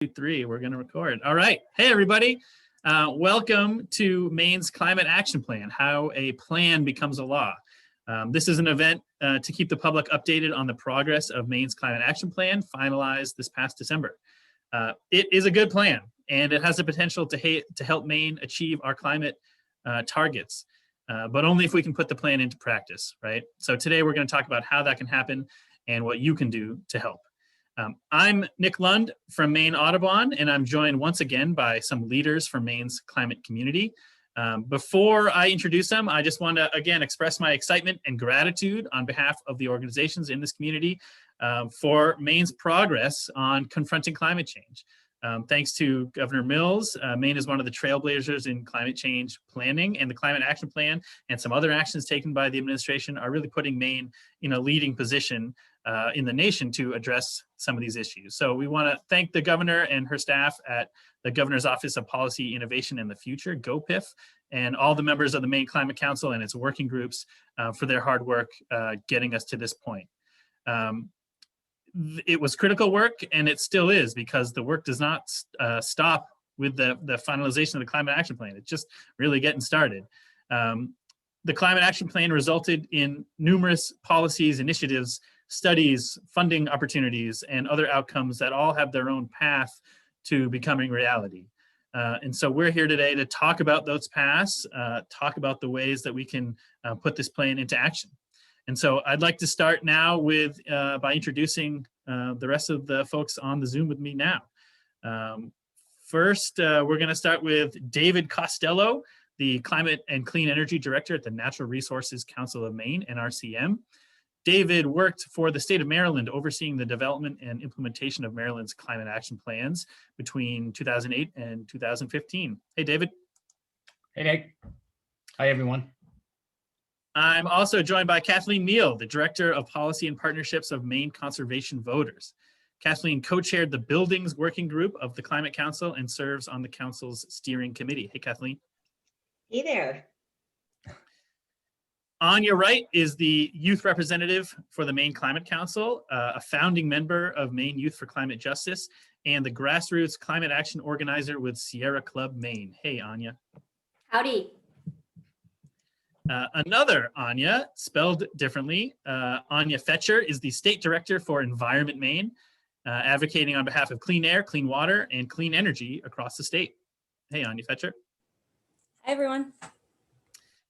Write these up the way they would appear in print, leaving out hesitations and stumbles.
2, 3, we're going to record. All right. Hey, everybody. Welcome to Maine's Climate Action Plan, how a plan becomes a law. This is an event to keep the public updated on the progress of Maine's Climate Action Plan, finalized this past December. It is a good plan, and it has the potential to help Maine achieve our climate targets, but only if we can put the plan into practice, right? So today we're going to talk about how that can happen and what you can do to help. I'm Nick Lund from Maine Audubon, and I'm joined once again by some leaders from Maine's climate community. Before I introduce them, I just want to again express my excitement and gratitude on behalf of the organizations in this community for Maine's progress on confronting climate change. Thanks to Governor Mills, Maine is one of the trailblazers in climate change planning, and the Climate Action Plan and some other actions taken by the administration are really putting Maine in a leading position in the nation to address some of these issues. So we want to thank the governor and her staff at the Governor's Office of Policy Innovation and the Future, GOPIF, and all the members of the Maine Climate Council and its working groups for their hard work getting us to this point. It was critical work, and it still is, because the work does not stop with the finalization of the Climate Action Plan. It's just really getting started. The Climate Action Plan resulted in numerous policies, initiatives, studies, funding opportunities, and other outcomes that all have their own path to becoming reality. And so we're here today to talk about those paths, talk about the ways that we can put this plan into action. And so I'd like to start now with by introducing the rest of the folks on the Zoom with me now. First, we're going to start with David Costello, the Climate and Clean Energy Director at the Natural Resources Council of Maine, NRCM. David worked for the state of Maryland, overseeing the development and implementation of Maryland's climate action plans between 2008 and 2015. Hey, David. Hey, Nick. Hi, everyone. I'm also joined by Kathleen Meil, the Director of Policy and Partnerships of Maine Conservation Voters. Kathleen co-chaired the Buildings Working Group of the Climate Council and serves on the Council's steering committee. Hey, Kathleen. Hey there. On your right is the youth representative for the Maine Climate Council, a founding member of Maine Youth for Climate Justice, and the grassroots climate action organizer with Sierra Club Maine. Hey, Anya. Howdy. Another Anya, spelled differently, Anya Fetcher, is the state director for Environment Maine, advocating on behalf of clean air, clean water, and clean energy across the state. Hey, Anya Fetcher. Hi, everyone.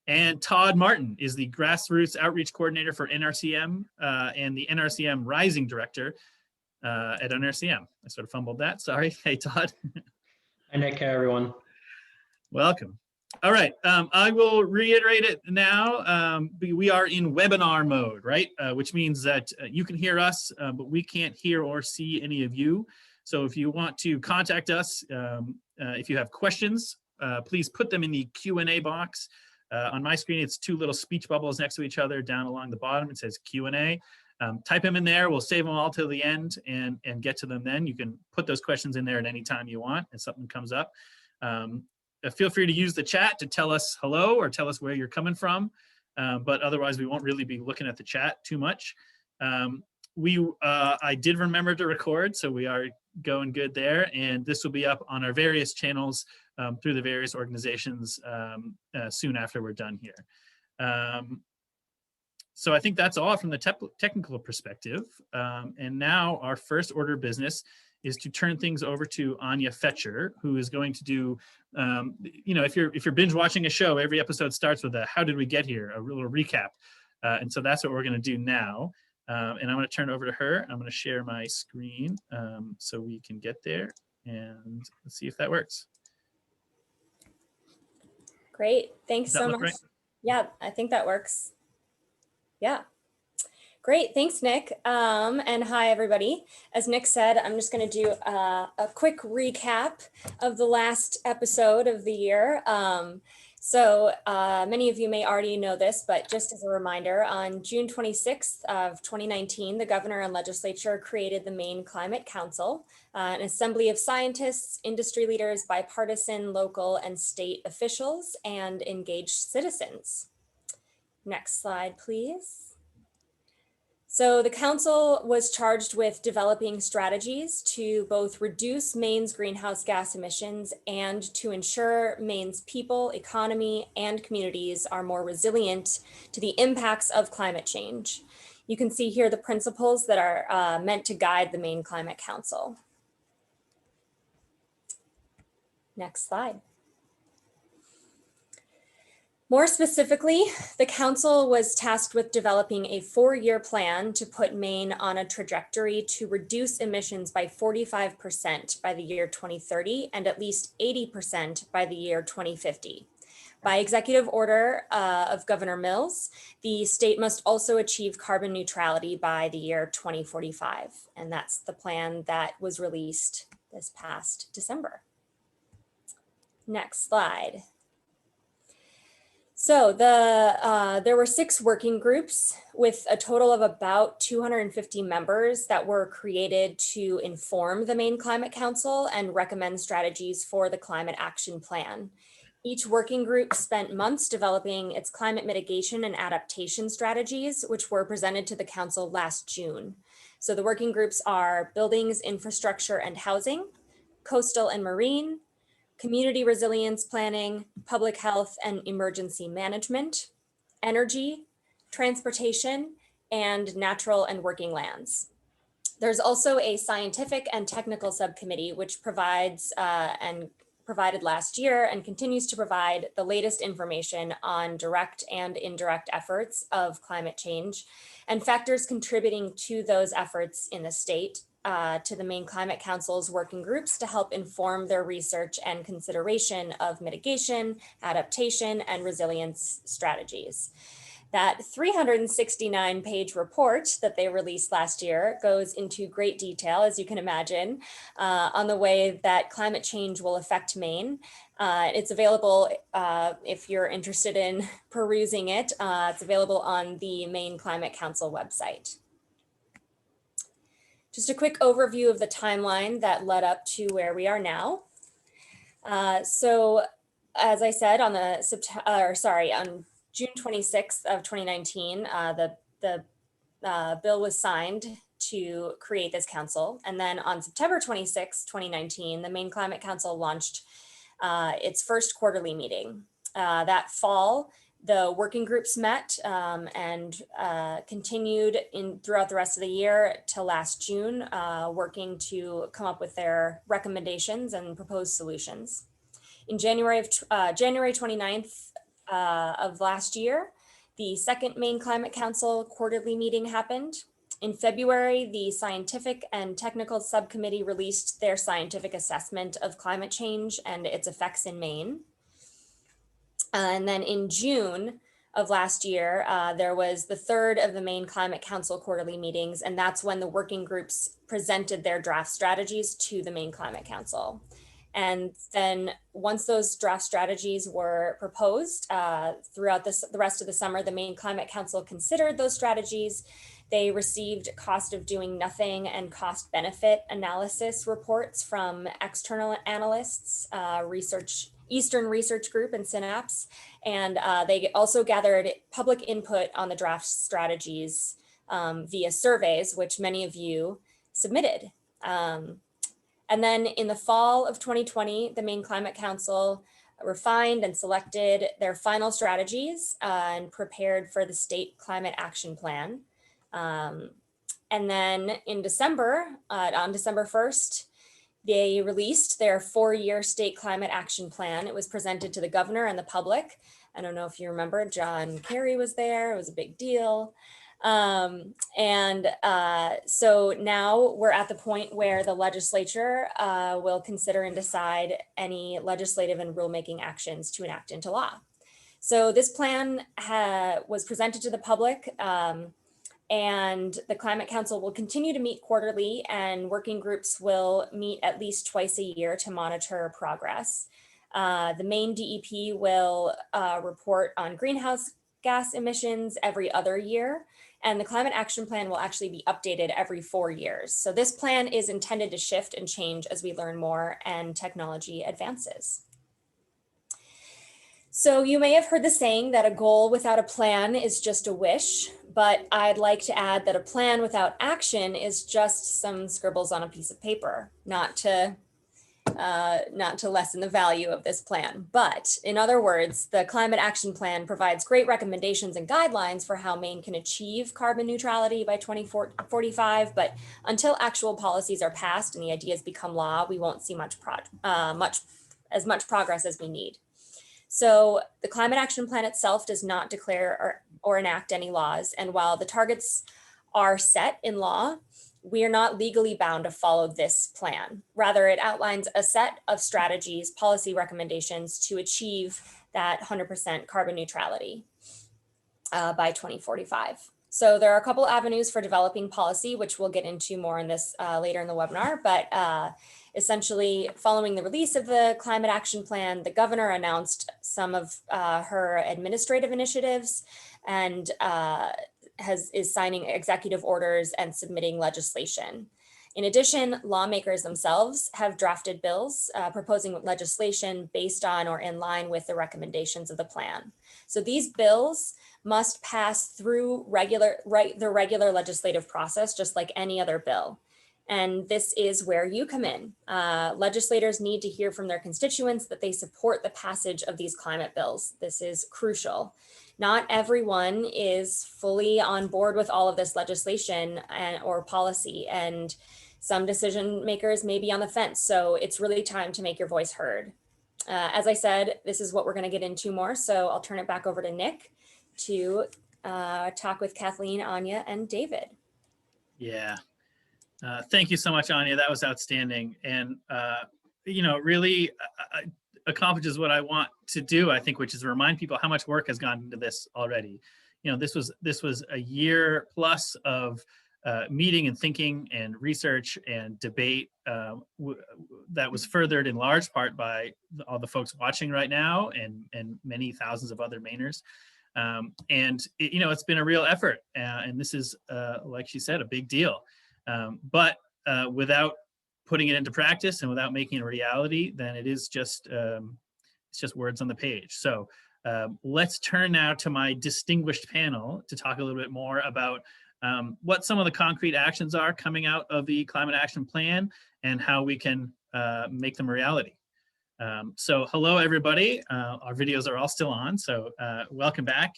And Todd Martin is the grassroots outreach coordinator for NRCM and the NRCM Rising director at NRCM. I sort of fumbled that, sorry. Hey, Todd. Hi, Nick. Hi, everyone. Welcome. All right, I will reiterate it now. We are in webinar mode, right? Which means that you can hear us, but we can't hear or see any of you. So if you want to contact us, if you have questions, please put them in the Q&A box. On my screen, it's two little speech bubbles next to each other. Down along the bottom, it says Q&A. Type them in there. We'll save them all till the end and get to them then. You can put those questions in there at any time you want if something comes up. Feel free to use the chat to tell us hello or tell us where you're coming from. But otherwise, we won't really be looking at the chat too much. I did remember to record, so we are going good there. And this will be up on our various channels through the various organizations soon after we're done here. So I think that's all from the technical perspective. And now our first order of business is to turn things over to Anya Fetcher, who is going to do, if you're binge watching a show, every episode starts with a "How did we get here?" a little recap. And so that's what we're going to do now. And I'm going to turn it over to her. I'm going to share my screen so we can get there, and let's see if that works. Great. Thanks so much. Right? Yeah, I think that works. Yeah. Great. Thanks, Nick. And hi, everybody. As Nick said, I'm just going to do a quick recap of the last episode of the year. So many of you may already know this, but just as a reminder, on June 26th of 2019, the governor and legislature created the Maine Climate Council, an assembly of scientists, industry leaders, bipartisan, local, and state officials, and engaged citizens. Next slide, please. So the council was charged with developing strategies to both reduce Maine's greenhouse gas emissions and to ensure Maine's people, economy, and communities are more resilient to the impacts of climate change. You can see here the principles that are meant to guide the Maine Climate Council. Next slide. More specifically, the council was tasked with developing a 4-year plan to put Maine on a trajectory to reduce emissions by 45% by the year 2030 and at least 80% by the year 2050. By executive order of Governor Mills, the state must also achieve carbon neutrality by the year 2045. And that's the plan that was released this past December. Next slide. So there were 6 working groups with a total of about 250 members that were created to inform the Maine Climate Council and recommend strategies for the climate action plan. Each working group spent months developing its climate mitigation and adaptation strategies, which were presented to the council last June. So the working groups are buildings, infrastructure, and housing, coastal and marine, community resilience planning, public health and emergency management, energy, transportation, and natural and working lands. There's also a scientific and technical subcommittee which provides and provided last year and continues to provide the latest information on direct and indirect efforts of climate change and factors contributing to those efforts in the state. To the Maine Climate Council's working groups to help inform their research and consideration of mitigation, adaptation, and resilience strategies. That 369-page report that they released last year goes into great detail, as you can imagine, on the way that climate change will affect Maine. It's available if you're interested in perusing it. It's available on the Maine Climate Council website. Just a quick overview of the timeline that led up to where we are now. So, as I said, on June 26th of 2019, the bill was signed to create this council. And then on September 26, 2019, the Maine Climate Council launched its first quarterly meeting. That fall, the working groups met and continued throughout the rest of the year till last June, working to come up with their recommendations and proposed solutions. In January 29th of last year, the second Maine Climate Council quarterly meeting happened. In February, the Scientific and Technical Subcommittee released their scientific assessment of climate change and its effects in Maine. And then in June of last year, there was the third of the Maine Climate Council quarterly meetings, and that's when the working groups presented their draft strategies to the Maine Climate Council. And then once those draft strategies were proposed throughout the rest of the summer, the Maine Climate Council considered those strategies. They received cost of doing nothing and cost benefit analysis reports from external analysts, Eastern Research Group and Synapse, and they also gathered public input on the draft strategies via surveys, which many of you submitted. And then in the fall of 2020, the Maine Climate Council refined and selected their final strategies and prepared for the state climate action plan. And then in December, on December 1st, they released their 4-year state climate action plan. It was presented to the governor and the public. I don't know if you remember, John Kerry was there. It was a big deal. So now we're at the point where the legislature will consider and decide any legislative and rulemaking actions to enact into law. So this plan was presented to the public, and the Climate Council will continue to meet quarterly, and working groups will meet at least twice a year to monitor progress. The Maine DEP will report on greenhouse gas emissions every other year, and the Climate Action Plan will actually be updated every 4 years. So this plan is intended to shift and change as we learn more and technology advances. So you may have heard the saying that a goal without a plan is just a wish, but I'd like to add that a plan without action is just some scribbles on a piece of paper, not to lessen the value of this plan. But in other words, the Climate Action Plan provides great recommendations and guidelines for how Maine can achieve carbon neutrality by 2045. But until actual policies are passed and the ideas become law, we won't see much progress as we need. So the Climate Action Plan itself does not declare or enact any laws. And while the targets are set in law, we are not legally bound to follow this plan. Rather, it outlines a set of strategies, policy recommendations to achieve that 100% carbon neutrality by 2045. So there are a couple avenues for developing policy, which we'll get into more in this later in the webinar, but essentially following the release of the Climate Action Plan, the governor announced some of her administrative initiatives and is signing executive orders and submitting legislation. In addition, lawmakers themselves have drafted bills proposing legislation based on or in line with the recommendations of the plan. So these bills must pass through the regular legislative process, just like any other bill. And this is where you come in. Legislators need to hear from their constituents that they support the passage of these climate bills. This is crucial. Not everyone is fully on board with all of this legislation or policy, and some decision makers may be on the fence. So it's really time to make your voice heard. As I said, this is what we're going to get into more. So I'll turn it back over to Nick to talk with Kathleen, Anya, and David. Yeah. Thank you so much, Anya. That was outstanding. And, really accomplishes what I want to do, I think, which is remind people how much work has gone into this already. This was a year plus of meeting and thinking and research and debate that was furthered in large part by all the folks watching right now and many thousands of other Mainers. It's been a real effort. And this is, like she said, a big deal. But without putting it into practice and without making it a reality, then it is just it's just words on the page. So let's turn now to my distinguished panel to talk a little bit more about what some of the concrete actions are coming out of the Climate Action Plan and how we can make them a reality. So hello, everybody. Our videos are all still on, so welcome back.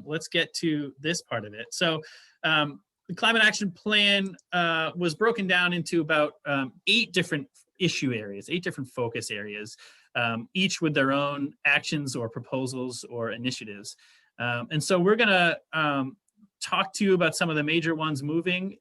Let's get to this part of it. So the Climate Action Plan was broken down into about 8 different issue areas, 8 different focus areas, each with their own actions or proposals or initiatives. And so we're gonna talk to you about some of the major ones moving,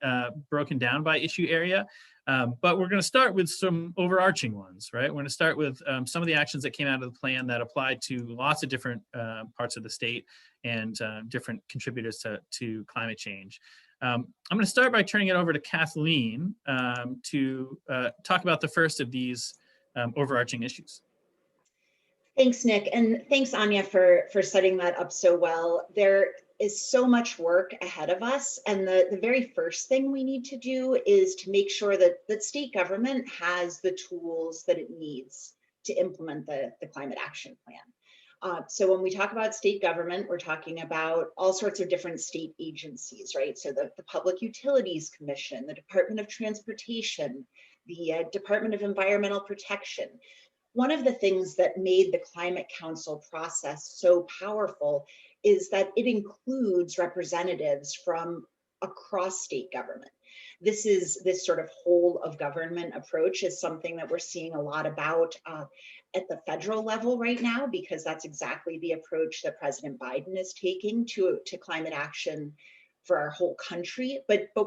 broken down by issue area. But we're gonna start with some overarching ones, right? We're gonna start with some of the actions that came out of the plan that applied to lots of different parts of the state and different contributors to climate change. I'm going to start by turning it over to Kathleen to talk about the first of these overarching issues. Thanks, Nick, and thanks, Anya, for setting that up so well. There is so much work ahead of us, and the very first thing we need to do is to make sure that state government has the tools that it needs to implement the Climate Action Plan. So when we talk about state government, we're talking about all sorts of different state agencies, right? So the Public Utilities Commission, the Department of Transportation, the Department of Environmental Protection. One of the things that made the Climate Council process so powerful is that it includes representatives from across state government. This sort of whole of government approach is something that we're seeing a lot about at the federal level right now, because that's exactly the approach that President Biden is taking to climate action for our whole country. But a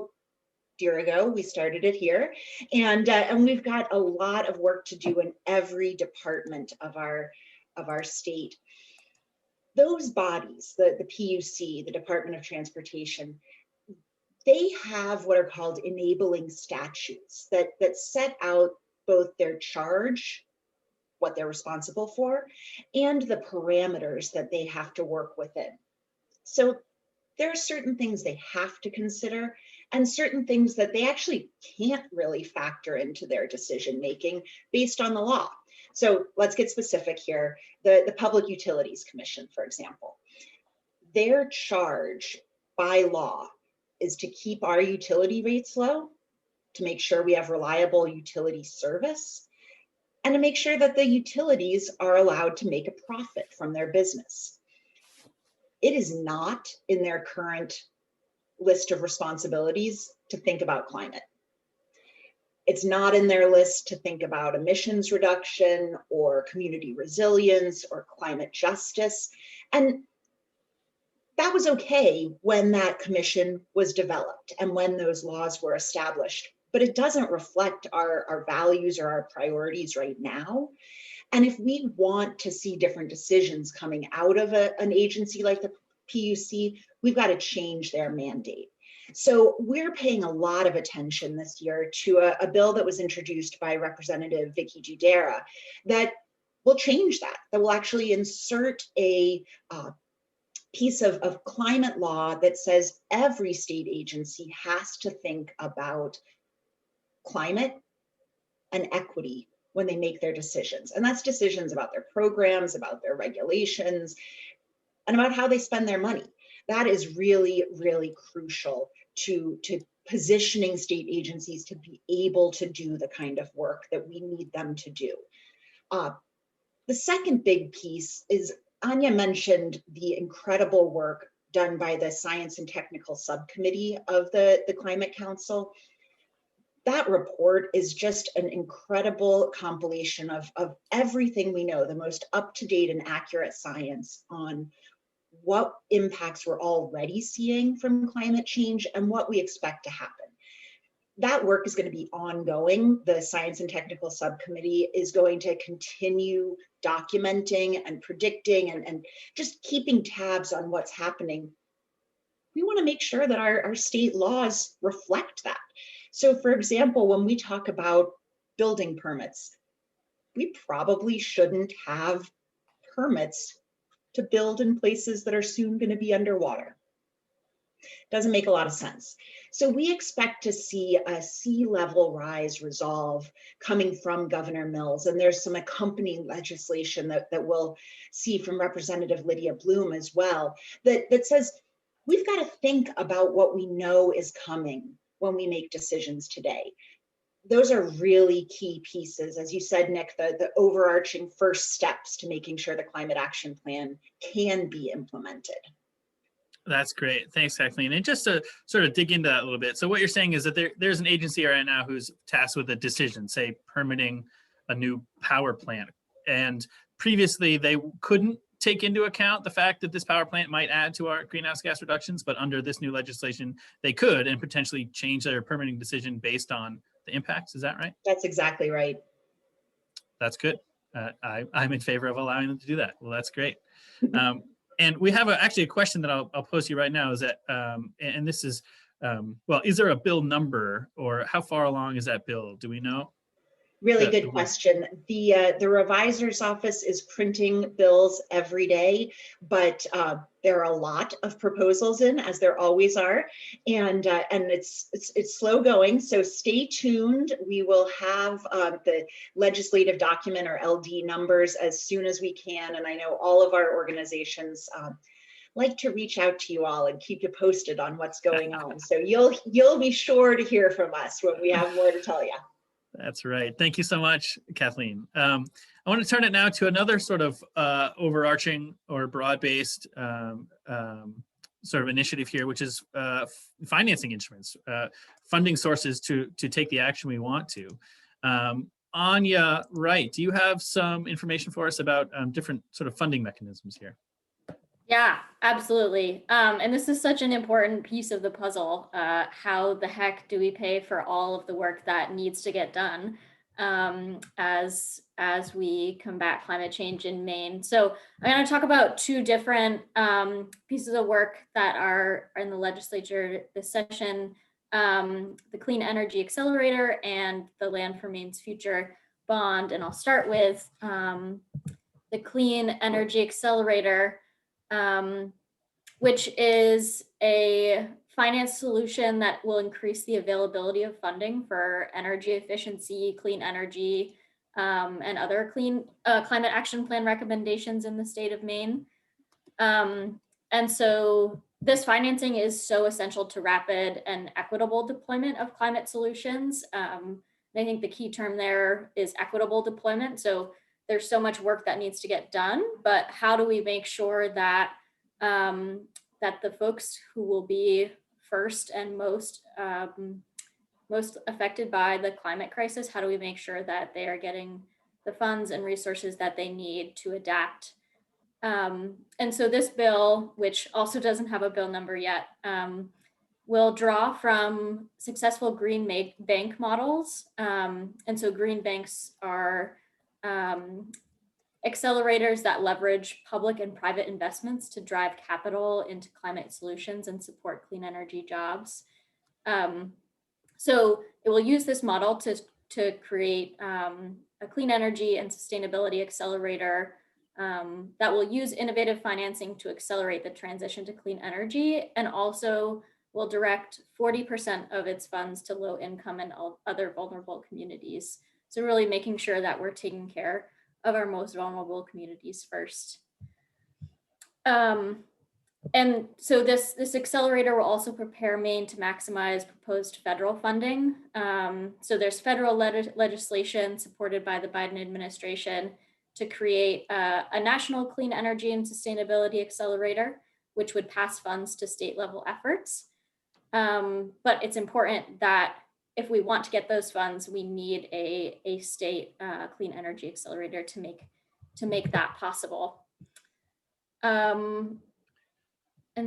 year ago, we started it here, and we've got a lot of work to do in every department of our state. Those bodies, the PUC, the Department of Transportation, they have what are called enabling statutes that set out both their charge, what they're responsible for, and the parameters that they have to work within. So there are certain things they have to consider and certain things that they actually can't really factor into their decision making based on the law. So let's get specific here. The Public Utilities Commission, for example, their charge by law is to keep our utility rates low, to make sure we have reliable utility service, and to make sure that the utilities are allowed to make a profit from their business. It is not in their current list of responsibilities to think about climate. It's not in their list to think about emissions reduction or community resilience or climate justice. And that was okay when that commission was developed and when those laws were established, but it doesn't reflect our values or our priorities right now. And if we want to see different decisions coming out of an agency like the PUC, we've got to change their mandate. So we're paying a lot of attention this year to a bill that was introduced by Representative Vicky Giudera that will change that will actually insert a piece of climate law that says every state agency has to think about climate and equity when they make their decisions. And that's decisions about their programs, about their regulations, and about how they spend their money. That is really, really crucial to positioning state agencies to be able to do the kind of work that we need them to do. The second big piece is, Anya mentioned the incredible work done by the Science and Technical Subcommittee of the Climate Council. That report is just an incredible compilation of everything we know, the most up-to-date and accurate science on what impacts we're already seeing from climate change and what we expect to happen. That work is going to be ongoing. The Science and Technical Subcommittee is going to continue documenting and predicting and just keeping tabs on what's happening. We want to make sure that our state laws reflect that. So for example, when we talk about building permits, we probably shouldn't have permits to build in places that are soon going to be underwater. Doesn't make a lot of sense. So we expect to see a sea level rise resolve coming from Governor Mills, and there's some accompanying legislation that we'll see from Representative Lydia Bloom as well, that says we've got to think about what we know is coming when we make decisions today. Those are really key pieces, as you said, Nick, the overarching first steps to making sure the climate action plan can be implemented. That's great. Thanks, Kathleen. And just to sort of dig into that a little bit. So what you're saying is that there's an agency right now who's tasked with a decision, say permitting a new power plant. And previously they couldn't take into account the fact that this power plant might add to our greenhouse gas reductions, but under this new legislation, they could and potentially change their permitting decision based on the impacts. Is that right? That's exactly right. That's good. I'm in favor of allowing them to do that. Well, that's great. And we have actually a question that I'll pose to you right now is that, and this is, well, is there a bill number or how far along is that bill? Do we know? Really good question. The revisor's office is printing bills every day, but there are a lot of proposals in, as there always are, and it's slow going. So stay tuned. We will have the legislative document or LD numbers as soon as we can, and I know all of our organizations like to reach out to you all and keep you posted on what's going on. So you'll be sure to hear from us when we have more to tell you. That's right. Thank you so much, Kathleen. I want to turn it now to another sort of overarching or broad-based sort of initiative here, which is financing instruments, funding sources to take the action we want to. Anya, right, do you have some information for us about different sort of funding mechanisms here? Yeah, absolutely. And this is such an important piece of the puzzle. How the heck do we pay for all of the work that needs to get done as we combat climate change in Maine? So I'm going to talk about two different pieces of work that are in the legislature this session, the Clean Energy Accelerator and the Land for Maine's Future Bond. And I'll start with the Clean Energy Accelerator, which is a finance solution that will increase the availability of funding for energy efficiency, clean energy and other climate action plan recommendations in the state of Maine. And so this financing is so essential to rapid and equitable deployment of climate solutions. I think the key term there is equitable deployment. So there's so much work that needs to get done, but how do we make sure that that the folks who will be first and most affected by the climate crisis, how do we make sure that they are getting the funds and resources that they need to adapt? And so this bill, which also doesn't have a bill number yet, will draw from successful green bank models. And so green banks are accelerators that leverage public and private investments to drive capital into climate solutions and support clean energy jobs. So it will use this model to create a clean energy and sustainability accelerator that will use innovative financing to accelerate the transition to clean energy, and also will direct 40% of its funds to low income and other vulnerable communities. So really making sure that we're taking care of our most vulnerable communities first. And so this accelerator will also prepare Maine to maximize proposed federal funding. So there's federal legislation supported by the Biden administration to create a national clean energy and sustainability accelerator, which would pass funds to state level efforts. But it's important that if we want to get those funds, we need a state clean energy accelerator to make that possible. And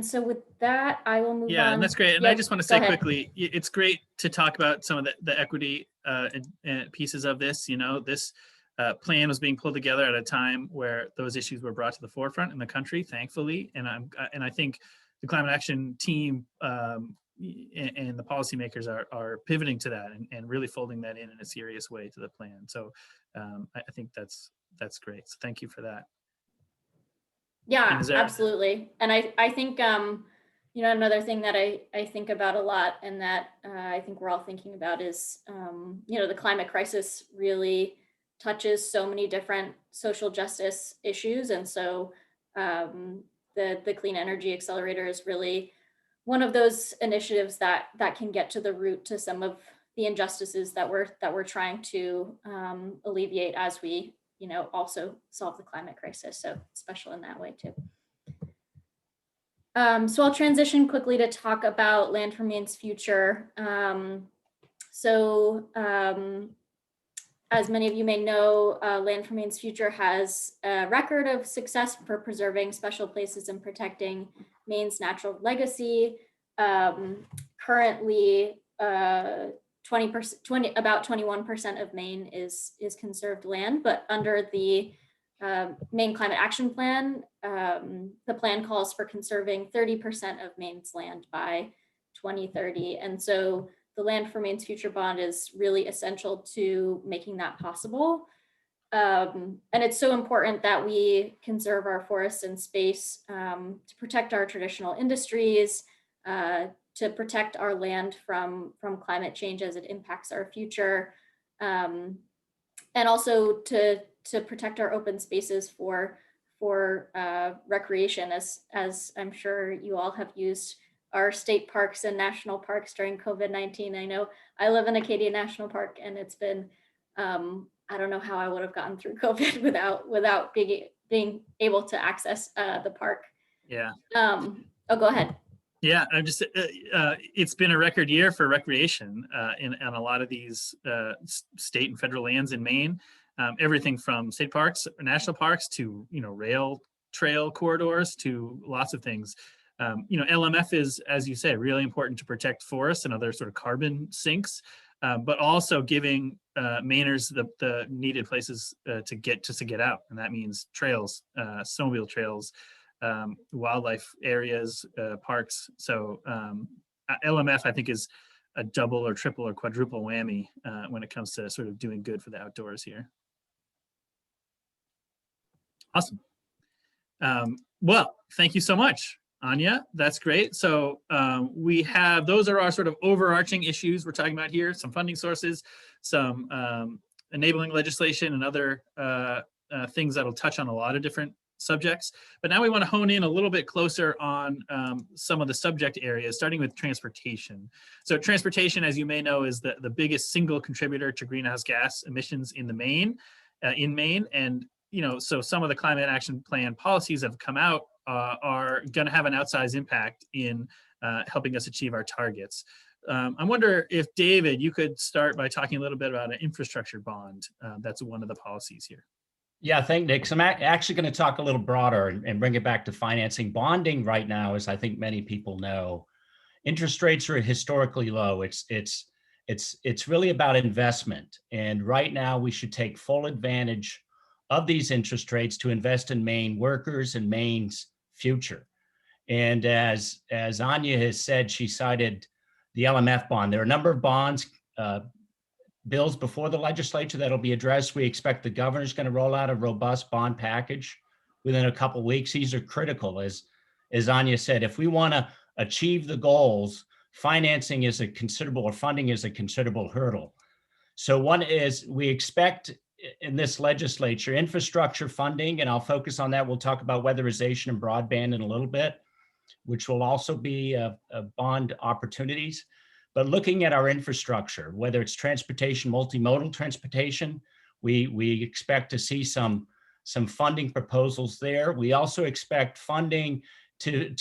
so with that, I will move on. Yeah, and that's great. And yep. I just want to say quickly, it's great to talk about some of the equity and pieces of this. You know, this plan was being pulled together at a time where those issues were brought to the forefront in the country, thankfully. And I think the climate action team and the policymakers are pivoting to that and really folding that in a serious way to the plan. So I think that's great. So thank you for that. Yeah, absolutely. And I think, you know, another thing that I think about a lot and that I think we're all thinking about is, you know, the climate crisis really touches so many different social justice issues. And so the Clean Energy Accelerator is really one of those initiatives that can get to the root to some of the injustices that we're trying to alleviate as we, you know, also solve the climate crisis. So it's special in that way too. So I'll transition quickly to talk about Land for Maine's future. As many of you may know, Land for Maine's future has a record of success for preserving special places and protecting Maine's natural legacy. Currently, about 21% of Maine is conserved land, but under the Maine Climate Action Plan, the plan calls for conserving 30% of Maine's land by 2030. And so the Land for Maine's Future Bond is really essential to making that possible. And it's so important that we conserve our forests and space to protect our traditional industries, to protect our land from climate change as it impacts our future, and also to protect our open spaces for recreation, as I'm sure you all have used our state parks and national parks during COVID-19. I know I live in Acadia National Park, and it's been, I don't know how I would have gotten through COVID without being able to access the park. Yeah. Oh, go ahead. Yeah, I'm just, it's been a record year for recreation in a lot of these state and federal lands in Maine. Everything from state parks, national parks, to, you know, rail trail corridors, to lots of things. You know, LMF is, as you say, really important to protect forests and other sort of carbon sinks, but also giving Mainers the needed places to get out. And that means trails, snowmobile trails, wildlife areas, parks. So LMF, I think, is a double or triple or quadruple whammy when it comes to sort of doing good for the outdoors here. Awesome. Well, thank you so much, Anya. That's great. So we have, those are our sort of overarching issues we're talking about here, some funding sources, some enabling legislation and other things that'll touch on a lot of different subjects. But now we want to hone in a little bit closer on some of the subject areas, starting with transportation. So transportation, as you may know, is the biggest single contributor to greenhouse gas emissions in Maine. And so some of the climate action plan policies that have come out are going to have an outsized impact in helping us achieve our targets. I wonder if, David, you could start by talking a little bit about an infrastructure bond. That's one of the policies here. Yeah, thanks, Nick. So I'm actually going to talk a little broader and bring it back to financing. Bonding right now, as I think many people know, interest rates are historically low. It's really about investment. And right now we should take full advantage of these interest rates to invest in Maine workers and Maine's future. And as Anya has said, she cited the LMF bond. There are a number of bonds, bills before the legislature that'll be addressed. We expect the governor's going to roll out a robust bond package within a couple of weeks. These are critical, as Anya said. If we want to achieve the goals, financing is a considerable, or funding is a considerable hurdle. So one is, we expect in this legislature infrastructure funding, and I'll focus on that. We'll talk about weatherization and broadband in a little bit, which will also be bond opportunities. But looking at our infrastructure, whether it's transportation, multimodal transportation, we expect to see some funding proposals there. We also expect funding to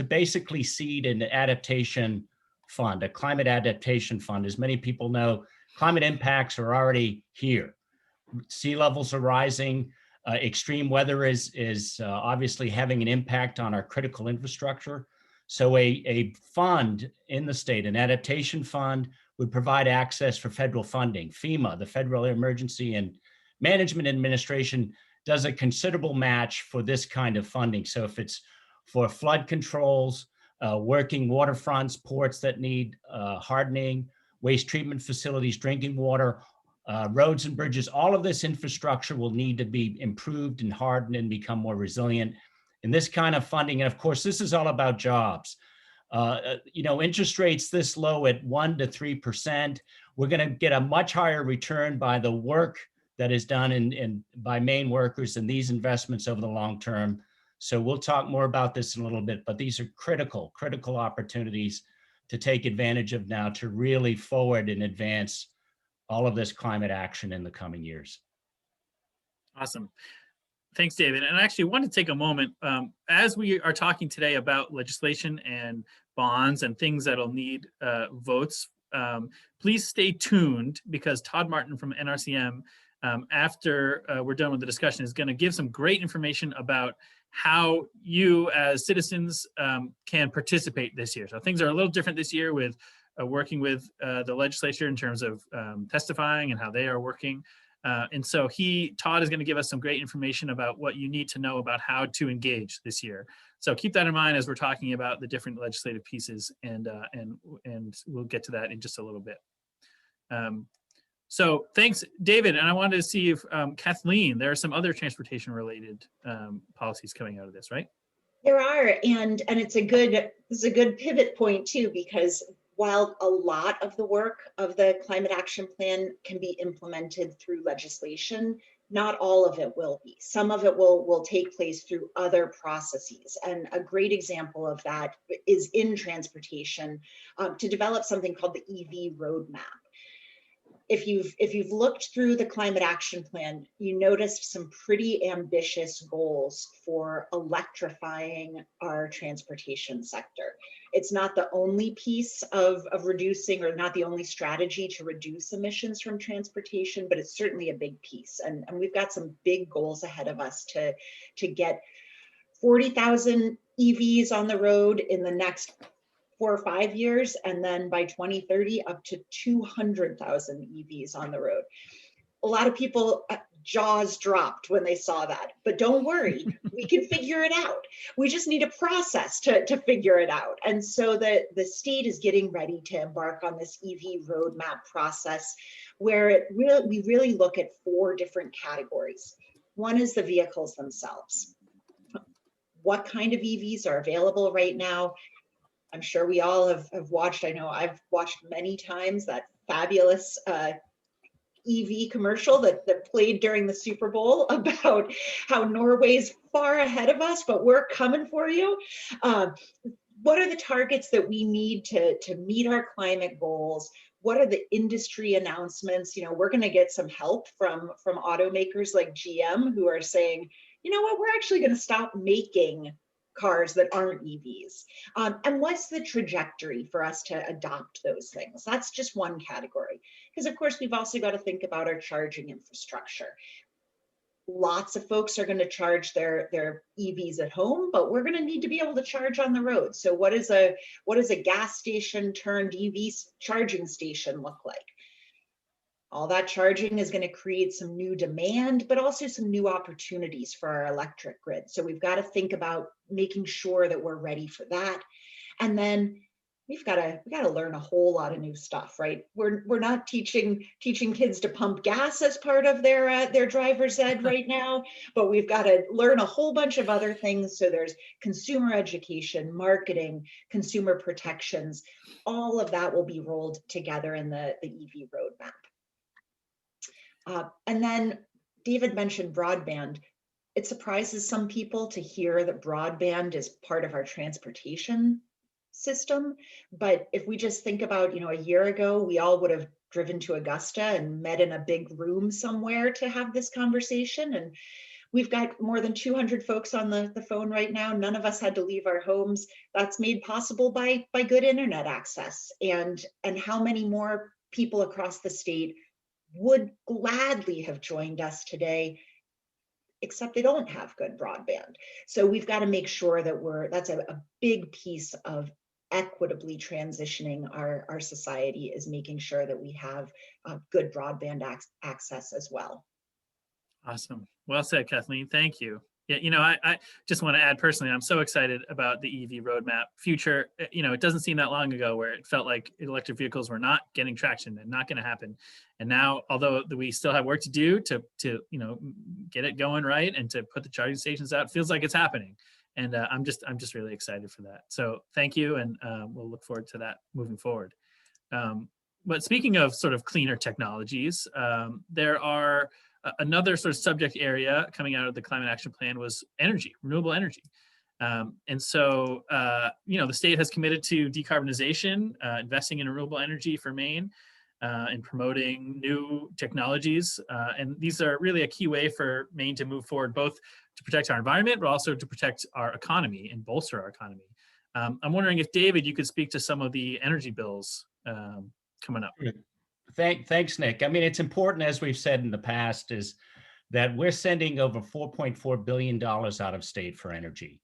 basically seed an adaptation fund, a climate adaptation fund. As many people know, climate impacts are already here. Sea levels are rising. Extreme weather is obviously having an impact on our critical infrastructure. So a fund in the state, an adaptation fund, would provide access for federal funding. FEMA, the Federal Emergency and Management Administration, does a considerable match for this kind of funding. So if it's for flood controls, working waterfronts, ports that need hardening, waste treatment facilities, drinking water, roads and bridges, all of this infrastructure will need to be improved and hardened and become more resilient. And this kind of funding, and of course, this is all about jobs. Interest rates this low at 1% to 3%, we're going to get a much higher return by the work that is done by Maine workers and these investments over the long term. So we'll talk more about this in a little bit, but these are critical opportunities to take advantage of now to really forward and advance all of this climate action in the coming years. Awesome. Thanks, David. And I actually want to take a moment, as we are talking today about legislation and bonds and things that'll need votes, please stay tuned, because Todd Martin from NRCM, after we're done with the discussion, is going to give some great information about how you as citizens can participate this year. So things are a little different this year with working with the legislature in terms of testifying and how they are working. And so Todd is going to give us some great information about what you need to know about how to engage this year. So keep that in mind as we're talking about the different legislative pieces, and we'll get to that in just a little bit. So thanks, David. And I wanted to see if Kathleen, there are some other transportation related policies coming out of this, right? There are, and this is a good pivot point too, because while a lot of the work of the climate action plan can be implemented through legislation, not all of it will be. Some of it will take place through other processes. And a great example of that is in transportation, to develop something called the EV roadmap. If you've looked through the climate action plan, you noticed some pretty ambitious goals for electrifying our transportation sector. It's not the only piece of reducing, or not the only strategy to reduce emissions from transportation, but it's certainly a big piece. And we've got some big goals ahead of us to get 40,000 EVs on the road in the next 4 or 5 years, and then by 2030 up to 200,000 EVs on the road. A lot of people jaws dropped when they saw that, but don't worry, we can figure it out. We just need a process to figure it out. And so the state is getting ready to embark on this EV roadmap process, where we really look at 4 different categories. One is the vehicles themselves. What kind of EVs are available right now? I'm sure we all have watched, I know I've watched many times, that fabulous EV commercial that played during the Super Bowl about how Norway's far ahead of us, but we're coming for you. What are the targets that we need to meet our climate goals? What are the industry announcements? We're going to get some help from automakers like GM, who are saying, you know what, we're actually going to stop making cars that aren't EVs. And what's the trajectory for us to adopt those things? That's just one category. Because of course, we've also got to think about our charging infrastructure. Lots of folks are going to charge their EVs at home, but we're going to need to be able to charge on the road. So what does a gas station turned EV charging station look like? All that charging is going to create some new demand, but also some new opportunities for our electric grid. So we've got to think about making sure that we're ready for that. And then we got to learn a whole lot of new stuff, right? We're not teaching kids to pump gas as part of their driver's ed right now, but we've got to learn a whole bunch of other things. So there's consumer education, marketing, consumer protections. All of that will be rolled together in the EV roadmap. And then David mentioned broadband. It surprises some people to hear that broadband is part of our transportation system. But if we just think about, a year ago, we all would have driven to Augusta and met in a big room somewhere to have this conversation. And we've got more than 200 folks on the phone right now. None of us had to leave our homes. That's made possible by good internet access. And how many more people across the state would gladly have joined us today, except they don't have good broadband. So we've got to make sure that that's a big piece of equitably transitioning our society, is making sure that we have good broadband access as well. Awesome. Well said, Kathleen. Thank you. Yeah, I just want to add personally, I'm so excited about the EV roadmap future. It doesn't seem that long ago where it felt like electric vehicles were not getting traction and not going to happen. And now, although we still have work to do to get it going right and to put the charging stations out, it feels like it's happening. And I'm just really excited for that. So thank you, and we'll look forward to that moving forward. But speaking of sort of cleaner technologies, there are another sort of subject area coming out of the Climate Action Plan was energy, renewable energy. And so, the state has committed to decarbonization, investing in renewable energy for Maine, and promoting new technologies. And these are really a key way for Maine to move forward, both to protect our environment, but also to protect our economy and bolster our economy. I'm wondering if, David, you could speak to some of the energy bills coming up. Thanks, Nick. I mean, it's important, as we've said in the past, is that we're sending over $4.4 billion out of state for energy.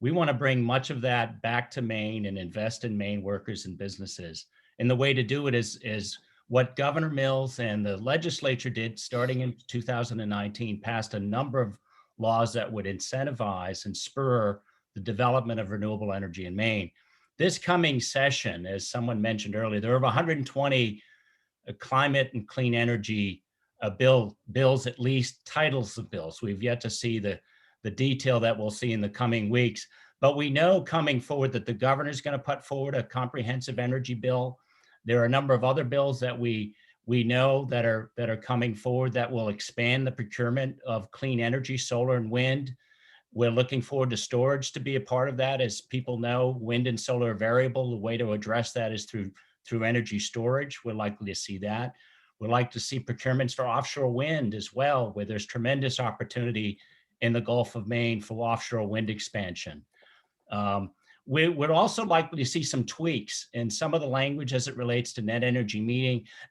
We want to bring much of that back to Maine and invest in Maine workers and businesses. And the way to do it is what Governor Mills and the legislature did starting in 2019, passed a number of laws that would incentivize and spur the development of renewable energy in Maine. This coming session, as someone mentioned earlier, there are over 120 climate and clean energy bills, at least titles of bills. We've yet to see the detail that we'll see in the coming weeks. But we know coming forward that the governor's going to put forward a comprehensive energy bill. There are a number of other bills that we know that are coming forward that will expand the procurement of clean energy, solar and wind. We're looking forward to storage to be a part of that. As people know, wind and solar are variable. The way to address that is through energy storage. We're likely to see that. We'd like to see procurements for offshore wind as well, where there's tremendous opportunity in the Gulf of Maine for offshore wind expansion. We're also likely to see some tweaks in some of the language as it relates to net energy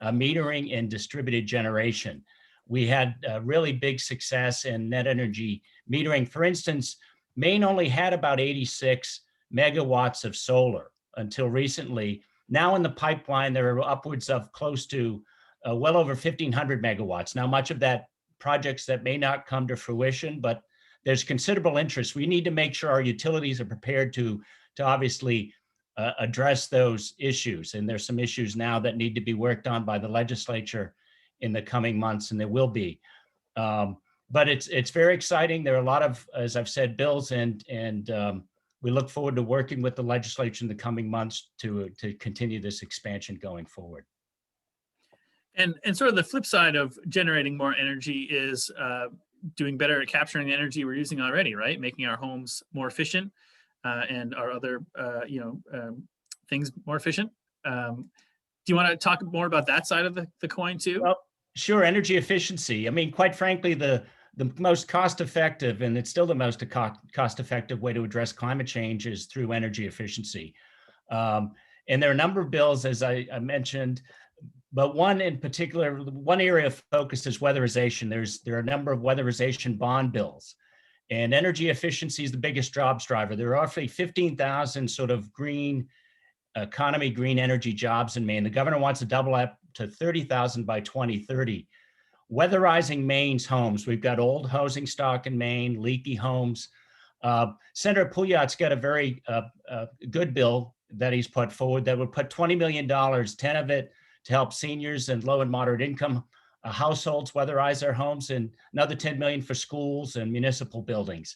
metering and distributed generation. We had really big success in net energy metering. For instance, Maine only had about 86 megawatts of solar until recently. Now in the pipeline, there are upwards of close to well over 1,500 megawatts. Now, much of that projects that may not come to fruition, but there's considerable interest. We need to make sure our utilities are prepared to obviously address those issues. And there's some issues now that need to be worked on by the legislature in the coming months, and there will be. But it's very exciting. There are a lot of, as I've said, bills, and we look forward to working with the legislature in the coming months to continue this expansion going forward. And sort of the flip side of generating more energy is doing better at capturing the energy we're using already, right? Making our homes more efficient and our other things more efficient. Do you want to talk more about that side of the coin too? Well, sure. Energy efficiency. I mean, quite frankly, the most cost-effective, and it's still the most cost-effective way to address climate change is through energy efficiency. And there are a number of bills, as I mentioned, but one in particular, one area of focus is weatherization. There are a number of weatherization bond bills, and energy efficiency is the biggest jobs driver. There are roughly 15,000 sort of green economy, green energy jobs in Maine. The governor wants to double up to 30,000 by 2030. Weatherizing Maine's homes. We've got old housing stock in Maine, leaky homes. Senator Pouillat's got a very good bill that he's put forward that would put $20 million, 10 of it to help seniors and low and moderate income households weatherize their homes, and another 10 million for schools and municipal buildings.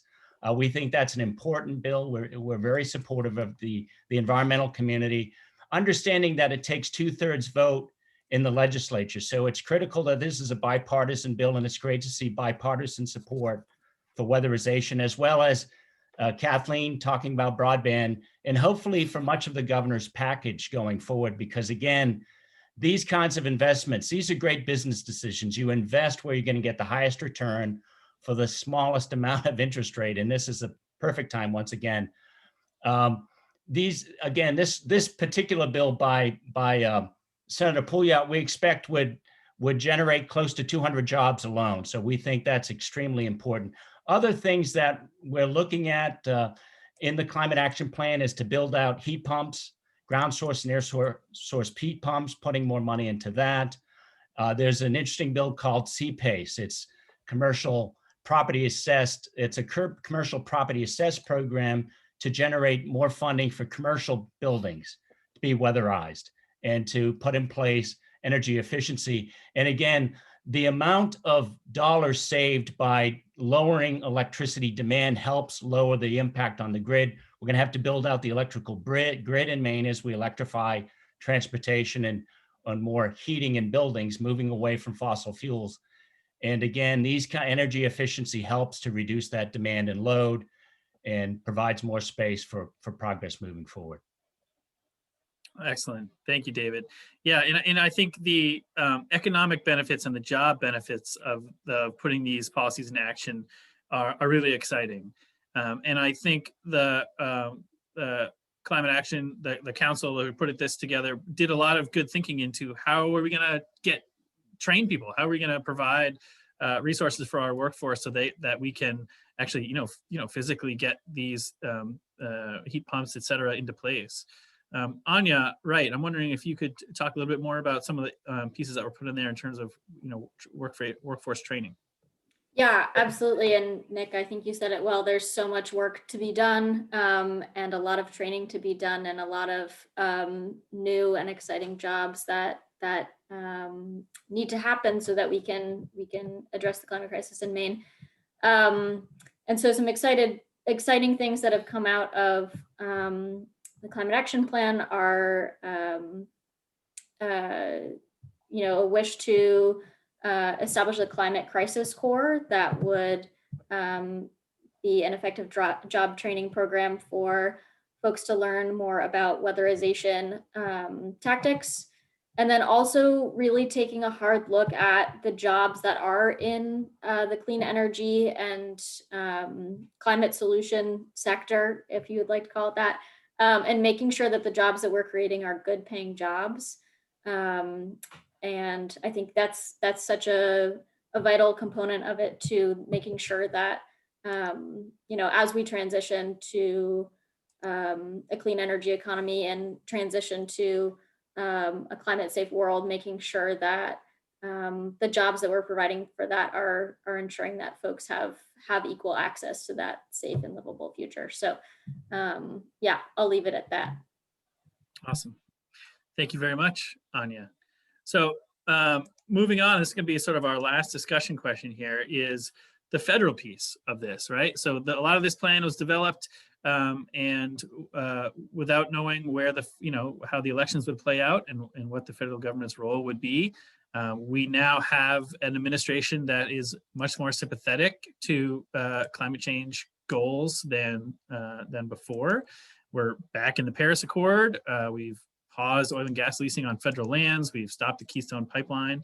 We think that's an important bill. We're very supportive of the environmental community, understanding that it takes 2/3 vote in the legislature. So it's critical that this is a bipartisan bill, and it's great to see bipartisan support for weatherization, as well as Kathleen talking about broadband, and hopefully for much of the governor's package going forward, because again, these kinds of investments, these are great business decisions. You invest where you're going to get the highest return for the smallest amount of interest rate. And this is a perfect time, once again. This particular bill by Senator Pouillat, we expect would generate close to 200 jobs alone. So we think that's extremely important. Other things that we're looking at in the climate action plan is to build out heat pumps, ground source and air source heat pumps, putting more money into that. There's an interesting bill called CPACE. It's commercial property assessed. It's a commercial property assessed program to generate more funding for commercial buildings to be weatherized and to put in place energy efficiency. And again, the amount of dollars saved by lowering electricity demand helps lower the impact on the grid. We're going to have to build out the electrical grid in Maine as we electrify transportation and on more heating in buildings, moving away from fossil fuels. And again, these kind of energy efficiency helps to reduce that demand and load and provides more space for progress moving forward. Excellent. Thank you, David. Yeah, and I think the economic benefits and the job benefits of putting these policies into action are really exciting. And I think the climate action, the council who put this together did a lot of good thinking into how are we going to train people? How are we going to provide resources for our workforce so that we can actually, physically get these heat pumps, et cetera, into place. Anya, right, I'm wondering if you could talk a little bit more about some of the pieces that were put in there in terms of, workforce training. Yeah, absolutely. And Nick, I think you said it well. There's so much work to be done and a lot of training to be done and a lot of new and exciting jobs that need to happen so that we can address the climate crisis in Maine. And so some exciting things that have come out of the climate action plan are, a wish to establish a climate crisis corps that would be an effective job training program for folks to learn more about weatherization tactics. And then also really taking a hard look at the jobs that are in the clean energy and climate solution sector, if you would like to call it that, and making sure that the jobs that we're creating are good paying jobs. And I think that's such a vital component of it, to making sure that, as we transition to a clean energy economy and transition to a climate safe world, making sure that the jobs that we're providing for that are ensuring that folks have equal access to that safe and livable future. So yeah, I'll leave it at that. Awesome. Thank you very much, Anya. So moving on, this is going to be sort of our last discussion question here, is the federal piece of this, right? So a lot of this plan was developed and without knowing where how the elections would play out and what the federal government's role would be. We now have an administration that is much more sympathetic to climate change goals than before. We're back in the Paris Accord. We've paused oil and gas leasing on federal lands. We've stopped the Keystone Pipeline.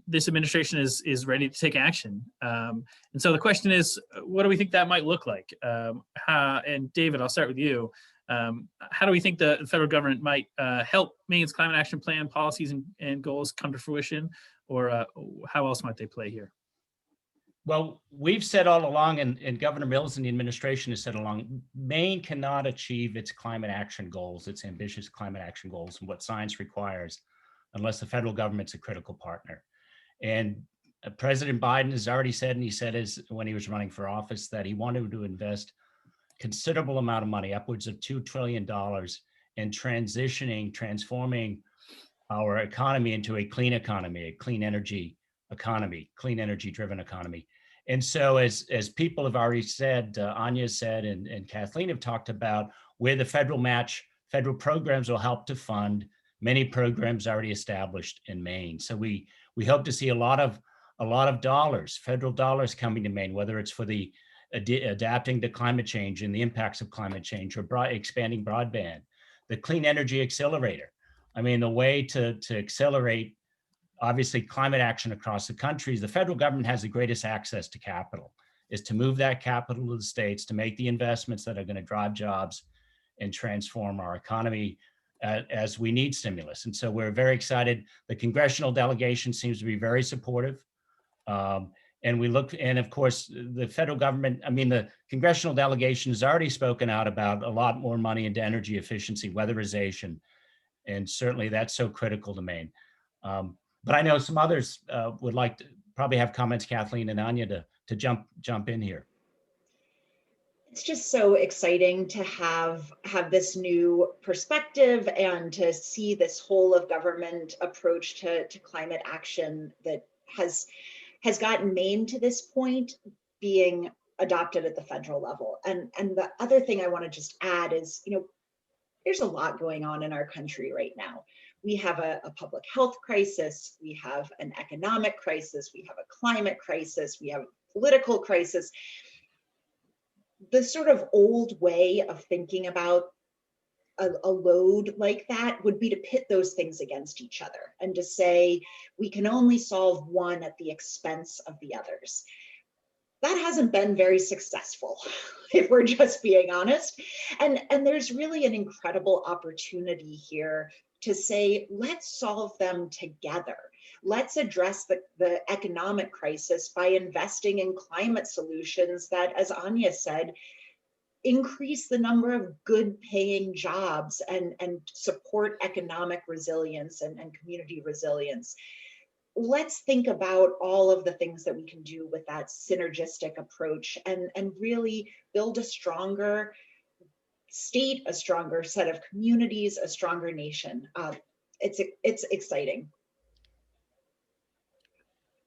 This administration is ready to take action. And so the question is, what do we think that might look like? And David, I'll start with you. How do we think the federal government might help Maine's climate action plan policies and goals come to fruition, or how else might they play here? Well, we've said all along, and Governor Mills and the administration has said along, Maine cannot achieve its climate action goals, its ambitious climate action goals, and what science requires, unless the federal government's a critical partner. And President Biden has already said, and he said when he was running for office, that he wanted to invest considerable amount of money, upwards of $2 trillion, in transforming our economy into a clean economy, a clean energy economy, clean energy driven economy. And so as people have already said, Anya said, and Kathleen have talked about, where the federal programs will help to fund many programs already established in Maine. So we hope to see a lot of dollars, federal dollars coming to Maine, whether it's for the adapting to climate change and the impacts of climate change, or expanding broadband, the clean energy accelerator. I mean, the way to accelerate, obviously, climate action across the country is the federal government has the greatest access to capital, is to move that capital to the states, to make the investments that are going to drive jobs and transform our economy as we need stimulus. And so we're very excited. The congressional delegation seems to be very supportive. And of course, the federal government, the congressional delegation has already spoken out about a lot more money into energy efficiency, weatherization, and certainly that's so critical to Maine. But I know some others would like to probably have comments, Kathleen and Anya, to jump in here. It's just so exciting to have this new perspective and to see this whole of government approach to climate action that has gotten Maine to this point, being adopted at the federal level. And the other thing I want to just add is, there's a lot going on in our country right now. We have a public health crisis, we have an economic crisis, we have a climate crisis, we have a political crisis. The sort of old way of thinking about a load like that would be to pit those things against each other and to say we can only solve one at the expense of the others. That hasn't been very successful, if we're just being honest. And there's really an incredible opportunity here to say, let's solve them together. Let's address the economic crisis by investing in climate solutions that, as Anya said, increase the number of good paying jobs and support economic resilience and community resilience. Let's think about all of the things that we can do with that synergistic approach and really build a stronger state, a stronger set of communities, a stronger nation. It's exciting.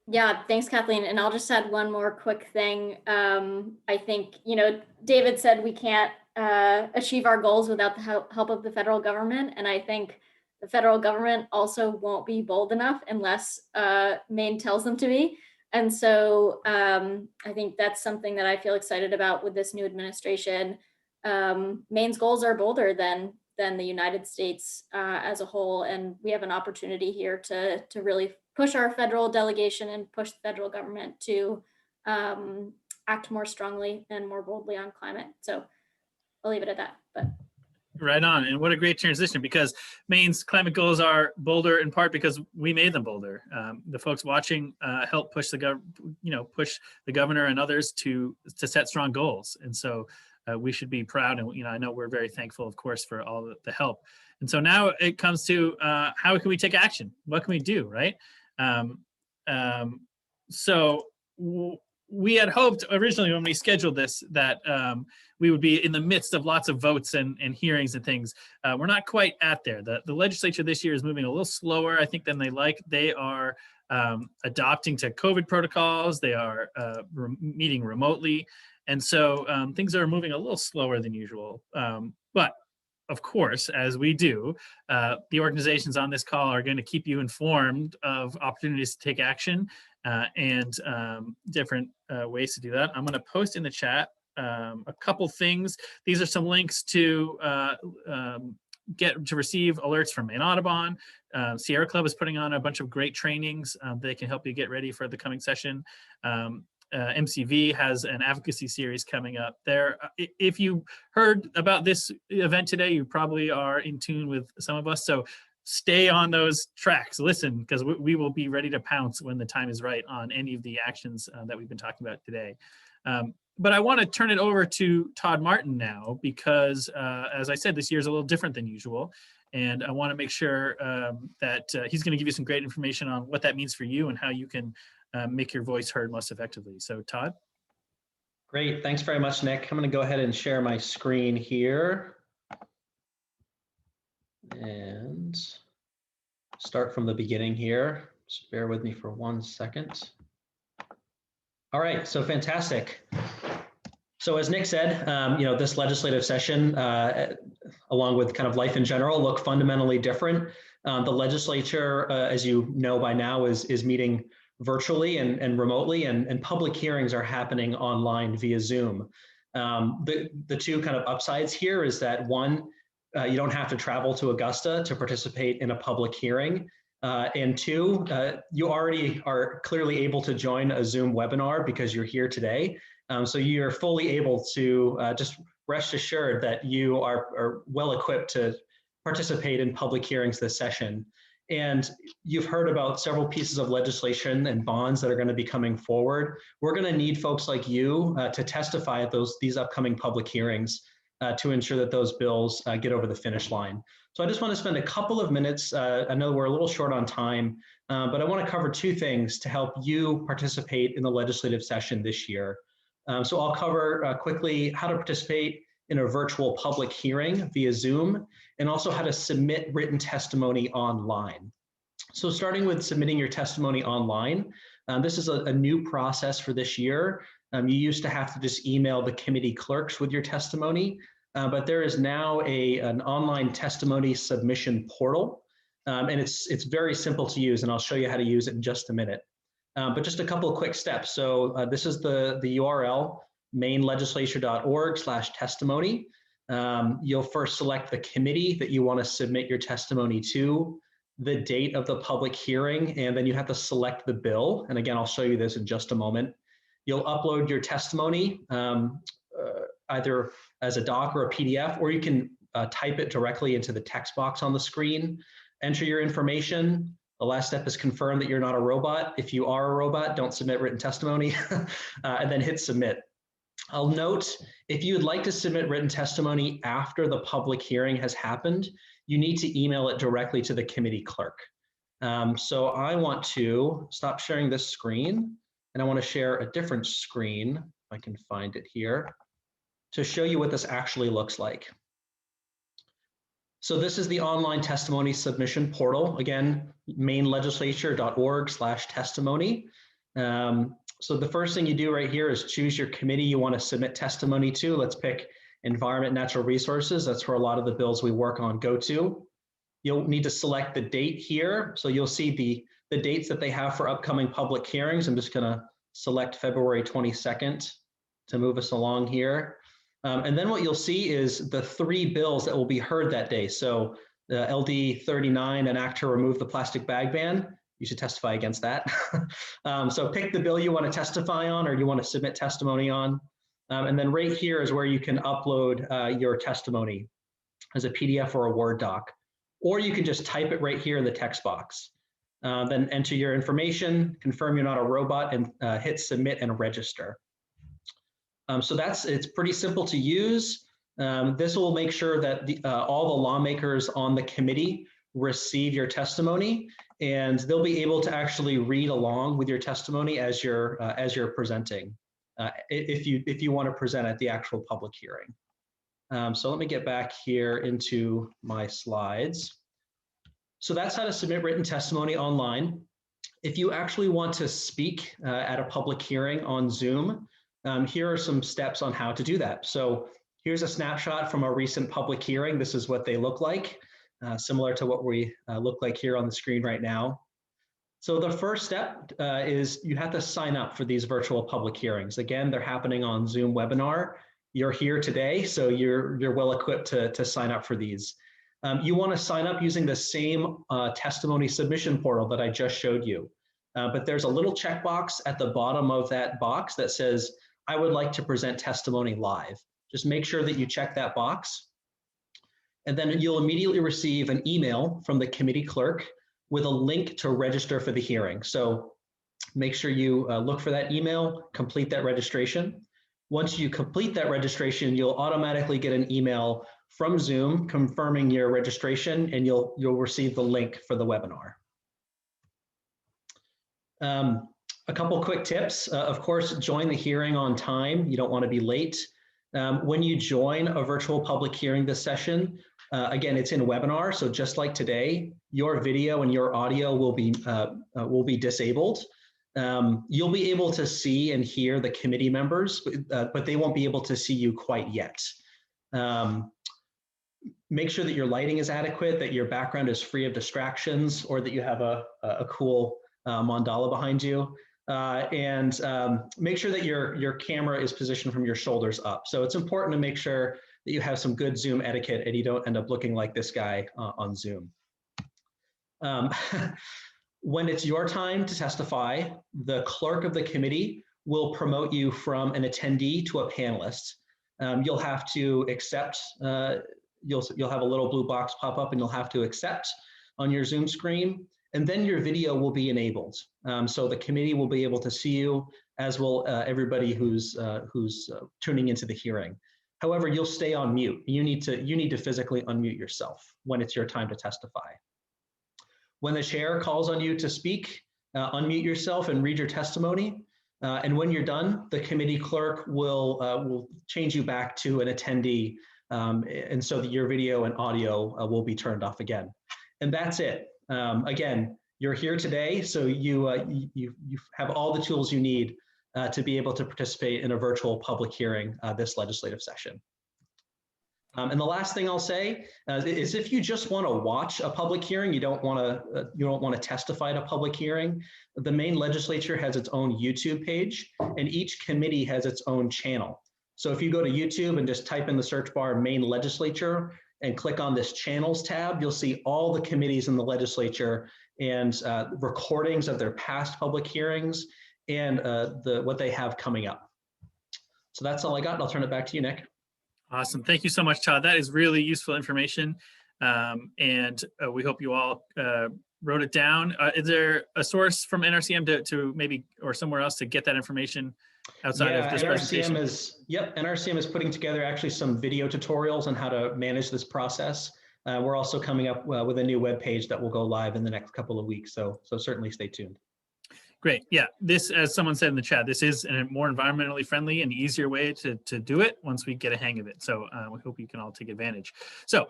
Yeah, thanks, Kathleen. And I'll just add one more quick thing. I think, David said we can't achieve our goals without the help of the federal government. And I think the federal government also won't be bold enough unless Maine tells them to be. And so I think that's something that I feel excited about with this new administration. Maine's goals are bolder than the United States as a whole. And we have an opportunity here to really push our federal delegation and push the federal government to act more strongly and more boldly on climate. So I'll leave it at that. But right on. And what a great transition, because Maine's climate goals are bolder in part because we made them bolder. The folks watching help push push the governor and others to set strong goals. And so we should be proud. And I know we're very thankful, of course, for all the help. And so now it comes to how can we take action? What can we do, right? So we had hoped originally when we scheduled this that we would be in the midst of lots of votes and hearings and things. We're not quite at there. The legislature this year is moving a little slower, I think, than they like. They are adopting to COVID protocols. They are meeting remotely. And so things are moving a little slower than usual. But of course, as we do, the organizations on this call are going to keep you informed of opportunities to take action and different ways to do that. I'm going to post in the chat a couple things. These are some links to receive alerts from Maine Audubon. Sierra Club is putting on a bunch of great trainings that can help you get ready for the coming session. MCV has an advocacy series coming up there. If you heard about this event today, you probably are in tune with some of us. So stay on those tracks, listen, because we will be ready to pounce when the time is right on any of the actions that we've been talking about today. But I want to turn it over to Todd Martin now, because as I said, this year is a little different than usual. And I want to make sure that he's going to give you some great information on what that means for you and how you can make your voice heard most effectively. So Todd? Great, thanks very much, Nick. I'm going to go ahead and share my screen here and start from the beginning here. Just bear with me for 1 second. All right, so fantastic. So as Nick said, this legislative session, along with kind of life in general, look fundamentally different. The legislature, as you know by now, is meeting virtually and remotely, and public hearings are happening online via Zoom. The two kind of upsides here is that one, you don't have to travel to Augusta to participate in a public hearing. And two, you already are clearly able to join a Zoom webinar because you're here today. So you're fully able to just rest assured that you are well equipped to participate in public hearings this session. And you've heard about several pieces of legislation and bonds that are going to be coming forward. We're going to need folks like you to testify at these upcoming public hearings to ensure that those bills get over the finish line. So I just want to spend a couple of minutes. I know we're a little short on time, but I want to cover two things to help you participate in the legislative session this year. So I'll cover quickly how to participate in a virtual public hearing via Zoom, and also how to submit written testimony online. So starting with submitting your testimony online, this is a new process for this year. You used to have to just email the committee clerks with your testimony, but there is now an online testimony submission portal, and it's very simple to use, and I'll show you how to use it in just a minute. But just a couple of quick steps. So this is the URL, mainelegislature.org/testimony. You'll first select the committee that you want to submit your testimony to, the date of the public hearing, and then you have to select the bill. And again, I'll show you this in just a moment. You'll upload your testimony either as a doc or a PDF, or you can type it directly into the text box on the screen, enter your information. The last step is confirm that you're not a robot. If you are a robot, don't submit written testimony, and then hit submit. I'll note, if you would like to submit written testimony after the public hearing has happened, you need to email it directly to the committee clerk. So I want to stop sharing this screen, and I want to share a different screen, if I can find it here, to show you what this actually looks like. So this is the online testimony submission portal. Again, mainelegislature.org/testimony. So the first thing you do right here is choose your committee you want to submit testimony to. Let's pick Environment, Natural Resources. That's where a lot of the bills we work on go to. You'll need to select the date here. So you'll see the dates that they have for upcoming public hearings. I'm just going to select February 22nd to move us along here. And then what you'll see is the 3 bills that will be heard that day. So the LD 39, enact to remove the plastic bag ban. You should testify against that. So pick the bill you want to testify on or you want to submit testimony on. And then right here is where you can upload your testimony as a PDF or a Word doc. Or you can just type it right here in the text box. Then enter your information, confirm you're not a robot, and hit submit and register. So it's pretty simple to use. This will make sure that all the lawmakers on the committee receive your testimony, and they'll be able to actually read along with your testimony as you're presenting, if you want to present at the actual public hearing. So let me get back here into my slides. So that's how to submit written testimony online. If you actually want to speak at a public hearing on Zoom, here are some steps on how to do that. So Here's a snapshot from a recent public hearing. This is what they look like, similar to what we look like here on the screen right now. So the first step is you have to sign up for these virtual public hearings. Again, they're happening on Zoom webinar. You're here today, so you're well equipped to sign up for these. You want to sign up using the same testimony submission portal that I just showed you. But there's a little checkbox at the bottom of that box that says, I would like to present testimony live. Just make sure that you check that box. And then you'll immediately receive an email from the committee clerk with a link to register for the hearing. So make sure you look for that email, complete that registration. Once you complete that registration, you'll automatically get an email from Zoom confirming your registration, and you'll receive the link for the webinar. A couple quick tips. Of course, join the hearing on time. You don't want to be late. When you join a virtual public hearing this session, again, it's in webinar, so just like today, your video and your audio will be disabled. You'll be able to see and hear the committee members, but they won't be able to see you quite yet. Make sure that your lighting is adequate, that your background is free of distractions, or that you have a cool mandala behind you. And make sure that your camera is positioned from your shoulders up. So it's important to make sure that you have some good Zoom etiquette and you don't end up looking like this guy on Zoom. When it's your time to testify, the clerk of the committee will promote you from an attendee to a panelist. You'll have to accept, you'll have a little blue box pop up and you'll have to accept on your Zoom screen, and then your video will be enabled. So the committee will be able to see you, as will everybody who's tuning into the hearing. However, you'll stay on mute. You need to physically unmute yourself when it's your time to testify. When the chair calls on you to speak, unmute yourself and read your testimony. And when you're done, the committee clerk will change you back to an attendee, and so that your video and audio will be turned off again. And that's it. Again, you're here today, so you have all the tools you need to be able to participate in a virtual public hearing this legislative session. And the last thing I'll say is, if you just want to watch a public hearing, you don't want to testify at a public hearing, the Maine legislature has its own YouTube page, and each committee has its own channel. So if you go to YouTube and just type in the search bar Maine legislature and click on this channels tab, you'll see all the committees in the legislature and recordings of their past public hearings and what they have coming up. So that's all I got, and I'll turn it back to you, Nick. Awesome. Thank you so much, Todd. That is really useful information. And we hope you all wrote it down. Is there a source from NRCM to maybe, or somewhere else, to get that information outside of this presentation? NRCM is putting together actually some video tutorials on how to manage this process. We're also coming up with a new web page that will go live in the next couple of weeks. So certainly stay tuned. Great. Yeah, this, as someone said in the chat, this is a more environmentally friendly and easier way to do it once we get a hang of it. So we hope you can all take advantage. So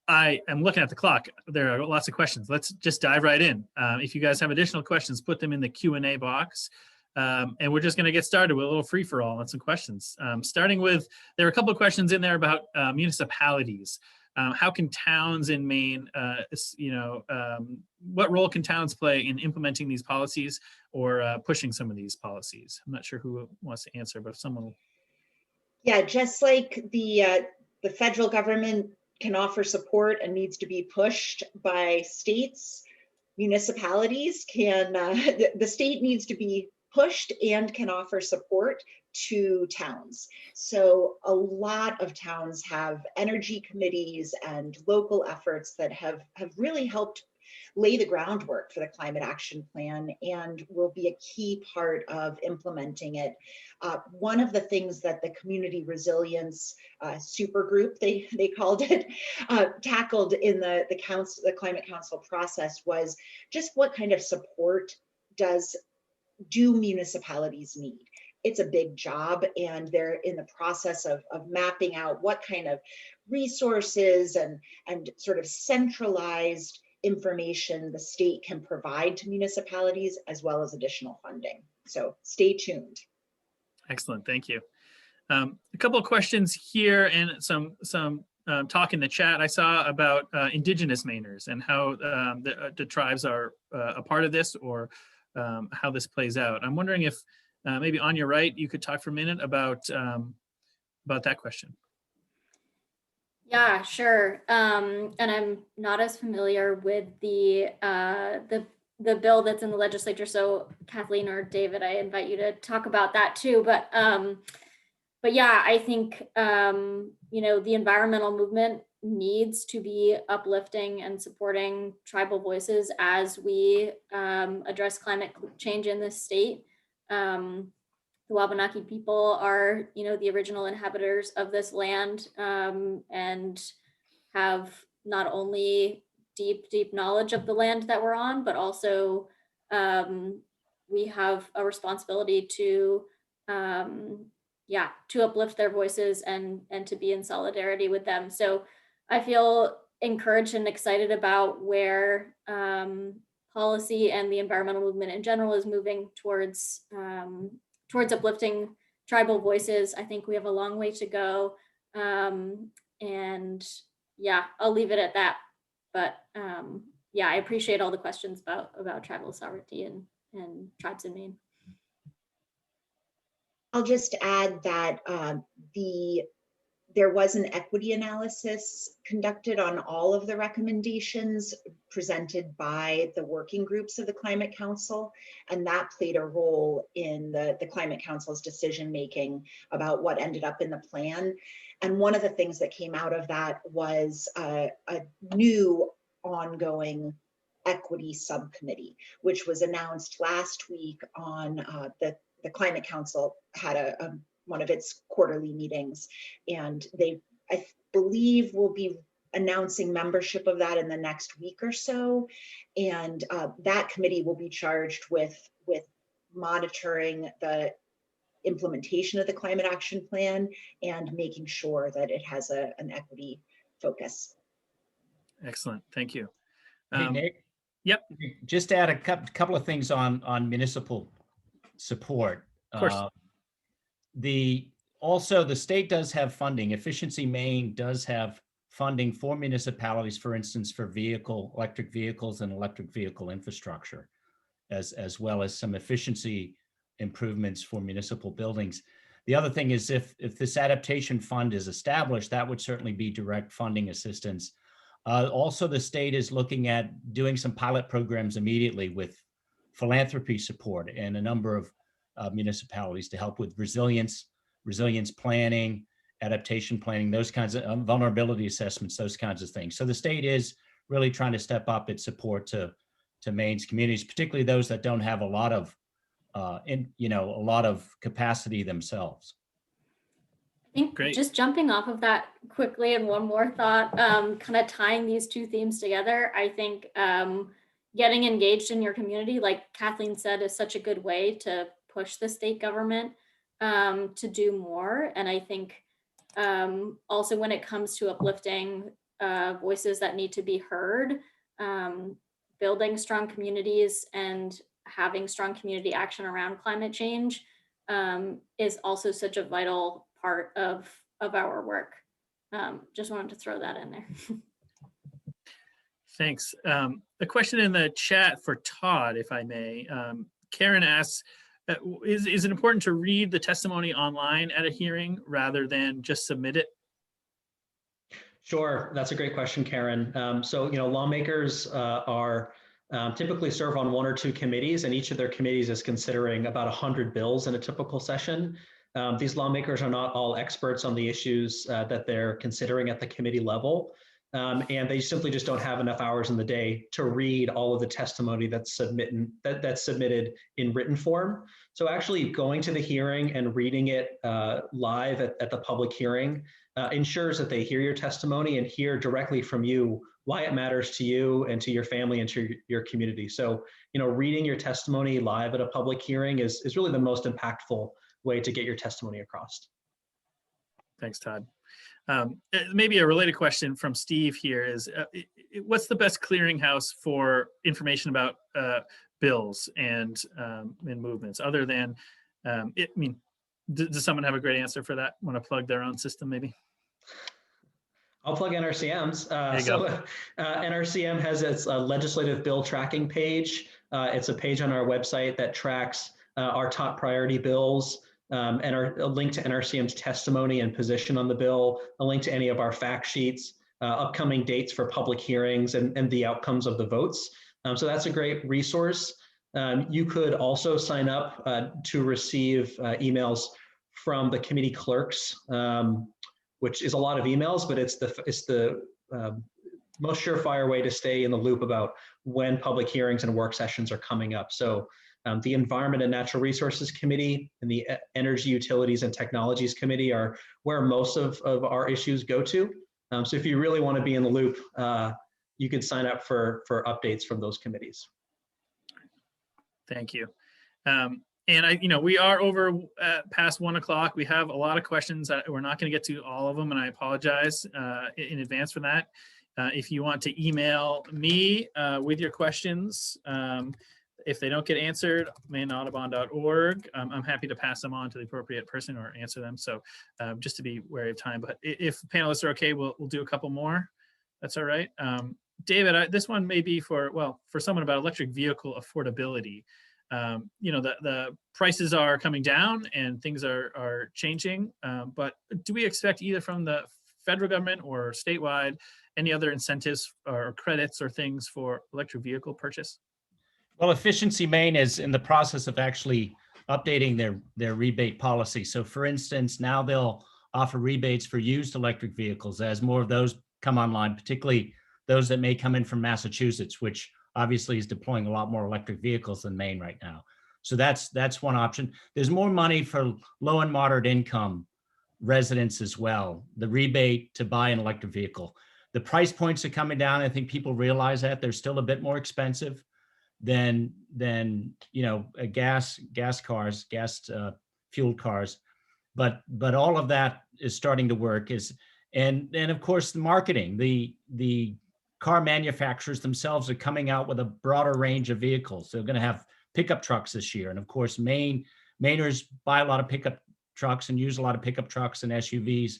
I am looking at the clock. There are lots of questions. Let's just dive right in. If you guys have additional questions, put them in the Q&A box. And we're just going to get started with a little free for all and some questions. Starting with, there are a couple of questions in there about municipalities. How can towns in Maine, what role can towns play in implementing these policies or pushing some of these policies? I'm not sure who wants to answer, but if someone will. Yeah, just like the federal government can offer support and needs to be pushed by states, municipalities can, the state needs to be pushed and can offer support to towns. So a lot of towns have energy committees and local efforts that have really helped lay the groundwork for the climate action plan and will be a key part of implementing it. One of the things that the community resilience supergroup, they called it, tackled in the climate council process was just what kind of support do municipalities need? It's a big job, and they're in the process of mapping out what kind of resources and sort of centralized information the state can provide to municipalities, as well as additional funding. So stay tuned. Excellent, thank you. A couple of questions here and some talk in the chat I saw about indigenous Mainers and how the tribes are a part of this, or how this plays out. I'm wondering if maybe on your right, you could talk for a minute about that question. Yeah, sure. And I'm not as familiar with the bill that's in the legislature. So Kathleen or David, I invite you to talk about that too. But yeah, I think the environmental movement needs to be uplifting and supporting tribal voices as we address climate change in this state. The Wabanaki people are, the original inhabitants of this land, and have not only deep knowledge of the land that we're on, but also we have a responsibility to uplift their voices and to be in solidarity with them. So I feel encouraged and excited about where policy and the environmental movement in general is moving towards uplifting tribal voices. I think we have a long way to go. And yeah, I'll leave it at that. But yeah, I appreciate all the questions about tribal sovereignty and tribes in Maine. I'll just add that there was an equity analysis conducted on all of the recommendations presented by the working groups of the Climate Council, and that played a role in the Climate Council's decision-making about what ended up in the plan. And one of the things that came out of that was a new ongoing equity subcommittee, which was announced last week on the Climate Council had one of its quarterly meetings, and I believe will be announcing membership of that in the next week or so. And that committee will be charged with monitoring the implementation of the climate action plan and making sure that it has an equity focus. Excellent, thank you. Hey, Nick. Yep. Just to add a couple of things on municipal support. Of course. Also, the state does have funding. Efficiency Maine does have funding for municipalities, for instance, for electric vehicles and electric vehicle infrastructure, as well as some efficiency improvements for municipal buildings. The other thing is if this adaptation fund is established, that would certainly be direct funding assistance. Also, the state is looking at doing some pilot programs immediately with philanthropy support and a number of municipalities to help with resilience planning, adaptation planning, those kinds of vulnerability assessments, those kinds of things. So the state is really trying to step up its support to Maine's communities, particularly those that don't have a lot of capacity themselves. I think Great. Just jumping off of that quickly, and one more thought, kind of tying these two themes together, I think getting engaged in your community, like Kathleen said, is such a good way to push the state government to do more. And I think also when it comes to uplifting voices that need to be heard, building strong communities and having strong community action around climate change is also such a vital part of our work. Just wanted to throw that in there. Thanks. A question in the chat for Todd, if I may. Karen asks, is it important to read the testimony online at a hearing rather than just submit it? Sure, that's a great question, Karen. So, lawmakers are typically serve on one or two committees, and each of their committees is considering about 100 bills in a typical session. These lawmakers are not all experts on the issues that they're considering at the committee level, and they simply just don't have enough hours in the day to read all of the testimony that's submitted in written form. So actually going to the hearing and reading it live at the public hearing ensures that they hear your testimony and hear directly from you why it matters to you and to your family and to your community. So, reading your testimony live at a public hearing is really the most impactful way to get your testimony across. Thanks, Todd. Maybe a related question from Steve here is, what's the best clearinghouse for information about bills and movements other than, Does someone have a great answer for that? Want to plug their own system maybe? I'll plug NRCM's. There you go. NRCM has its legislative bill tracking page. It's a page on our website that tracks our top priority bills, and a link to NRCM's testimony and position on the bill, a link to any of our fact sheets, upcoming dates for public hearings, and the outcomes of the votes. So that's a great resource. You could also sign up to receive emails from the committee clerks, which is a lot of emails, but it's the most surefire way to stay in the loop about when public hearings and work sessions are coming up. So the Environment and Natural Resources Committee and the Energy, Utilities, and Technologies Committee are where most of our issues go to. So if you really want to be in the loop, you can sign up for updates from those committees. Thank you. And we are over past 1 o'clock. We have a lot of questions. We're not going to get to all of them, and I apologize in advance for that. If you want to email me with your questions, if they don't get answered, maine.audubon.org, I'm happy to pass them on to the appropriate person or answer them. So just to be wary of time, but if panelists are okay, we'll do a couple more. That's all right. David, this one may be for someone about electric vehicle affordability. The prices are coming down and things are changing, but do we expect either from the federal government or statewide any other incentives or credits or things for electric vehicle purchase? Well, Efficiency Maine is in the process of actually updating their rebate policy. So for instance, now they'll offer rebates for used electric vehicles as more of those come online, particularly those that may come in from Massachusetts, which obviously is deploying a lot more electric vehicles than Maine right now. So that's one option. There's more money for low and moderate income residents as well, the rebate to buy an electric vehicle. The price points are coming down. I think people realize that they're still a bit more expensive than gas cars, fueled cars, but all of that is starting to work. And of course the marketing, the car manufacturers themselves are coming out with a broader range of vehicles. They're going to have pickup trucks this year, and of course Mainers buy a lot of pickup trucks and use a lot of pickup trucks and SUVs.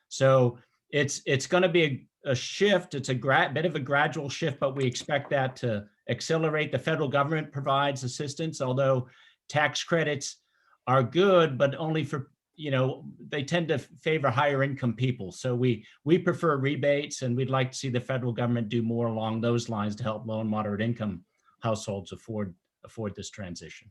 So it's going to be a shift. It's a bit of a gradual shift, but we expect that to accelerate. The federal government provides assistance, although tax credits are good, but only for, they tend to favor higher income people. So we prefer rebates, and we'd like to see the federal government do more along those lines to help low and moderate income households afford this transition.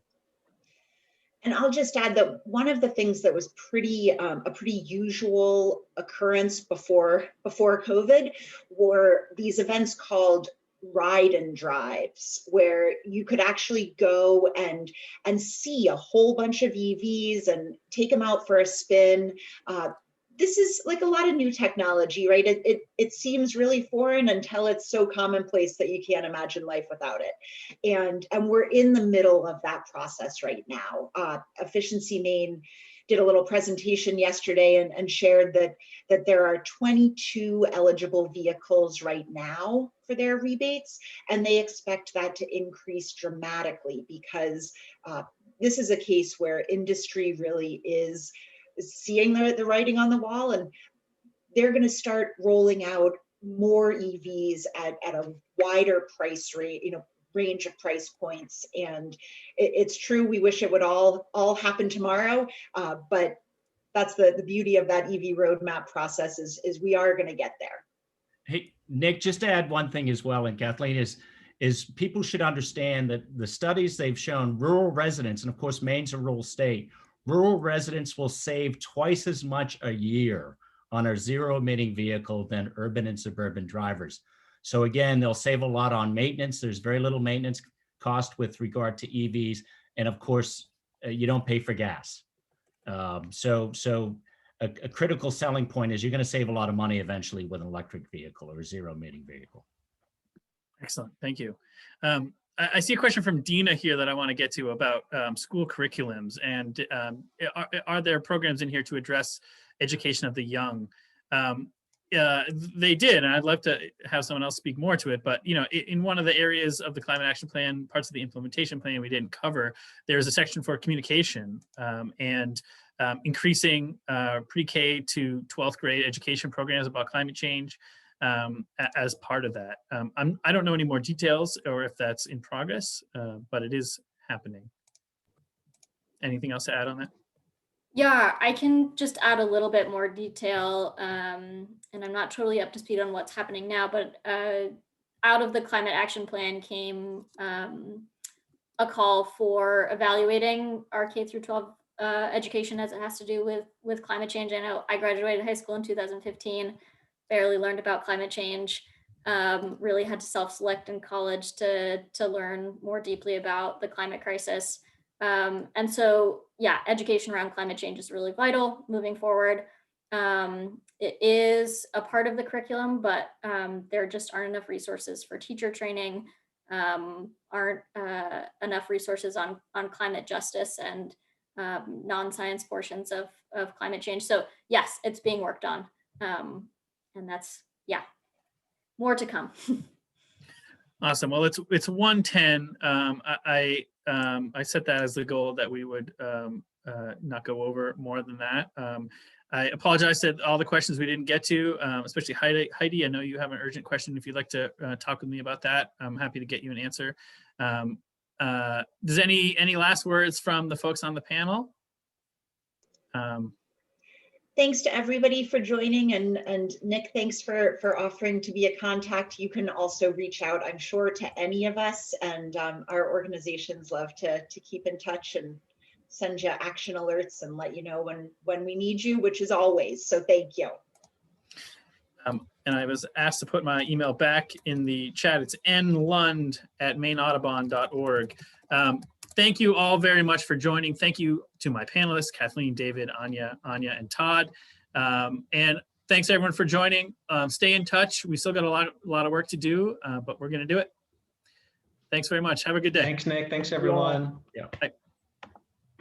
And I'll just add that one of the things that was a pretty usual occurrence before COVID were these events called ride and drives, where you could actually go and see a whole bunch of EVs and take them out for a spin. This is like a lot of new technology, right? It seems really foreign until it's so commonplace that you can't imagine life without it. And we're in the middle of that process right now. Efficiency Maine did a little presentation yesterday and shared that there are 22 eligible vehicles right now for their rebates, and they expect that to increase dramatically because this is a case where industry really is seeing the writing on the wall, and they're going to start rolling out more EVs at a wider price rate, range of price points. And it's true, we wish it would all happen tomorrow, but that's the beauty of that EV roadmap process is we are going to get there. Hey, Nick, just to add one thing as well, and Kathleen, is people should understand that the studies they've shown rural residents, and of course Maine's a rural state, rural residents will save twice as much a year on a zero emitting vehicle than urban and suburban drivers. So again, they'll save a lot on maintenance. There's very little maintenance cost with regard to EVs. And of course, you don't pay for gas. So a critical selling point is you're going to save a lot of money eventually with an electric vehicle or a zero emitting vehicle. Excellent, thank you. I see a question from Dina here that I want to get to about school curriculums, and are there programs in here to address education of the young? They did, and I'd love to have someone else speak more to it, but in one of the areas of the Climate Action Plan, parts of the implementation plan we didn't cover, there's a section for communication, and increasing pre-K to 12th grade education programs about climate change as part of that. I don't know any more details or if that's in progress, but it is happening. Anything else to add on that? Yeah, I can just add a little bit more detail, and I'm not totally up to speed on what's happening now, but out of the climate action plan came a call for evaluating our K through 12 education as it has to do with climate change. I know I graduated high school in 2015, barely learned about climate change, really had to self-select in college to learn more deeply about the climate crisis. And so, yeah, education around climate change is really vital moving forward. It is a part of the curriculum, but there just aren't enough resources for teacher training, aren't enough resources on climate justice and non-science portions of climate change. So yes, it's being worked on. And that's, yeah, more to come. Awesome. Well, it's 1:10. I set that as the goal that we would not go over more than that. I apologize to all the questions we didn't get to, especially Heidi. I know you have an urgent question. If you'd like to talk with me about that, I'm happy to get you an answer. Does any last words from the folks on the panel? Thanks to everybody for joining, and Nick, thanks for offering to be a contact. You can also reach out, I'm sure, to any of us, and our organizations love to keep in touch and send you action alerts and let you know when we need you, which is always. So thank you. And I was asked to put my email back in the chat. It's nlund@maineaudubon.org. Thank you all very much for joining. Thank you to my panelists, Kathleen, David, Anya, and Todd. And thanks everyone for joining. Stay in touch. We still got a lot of work to do, but we're going to do it. Thanks very much. Have a good day. Thanks, Nick. Thanks, everyone. Yeah. Bye.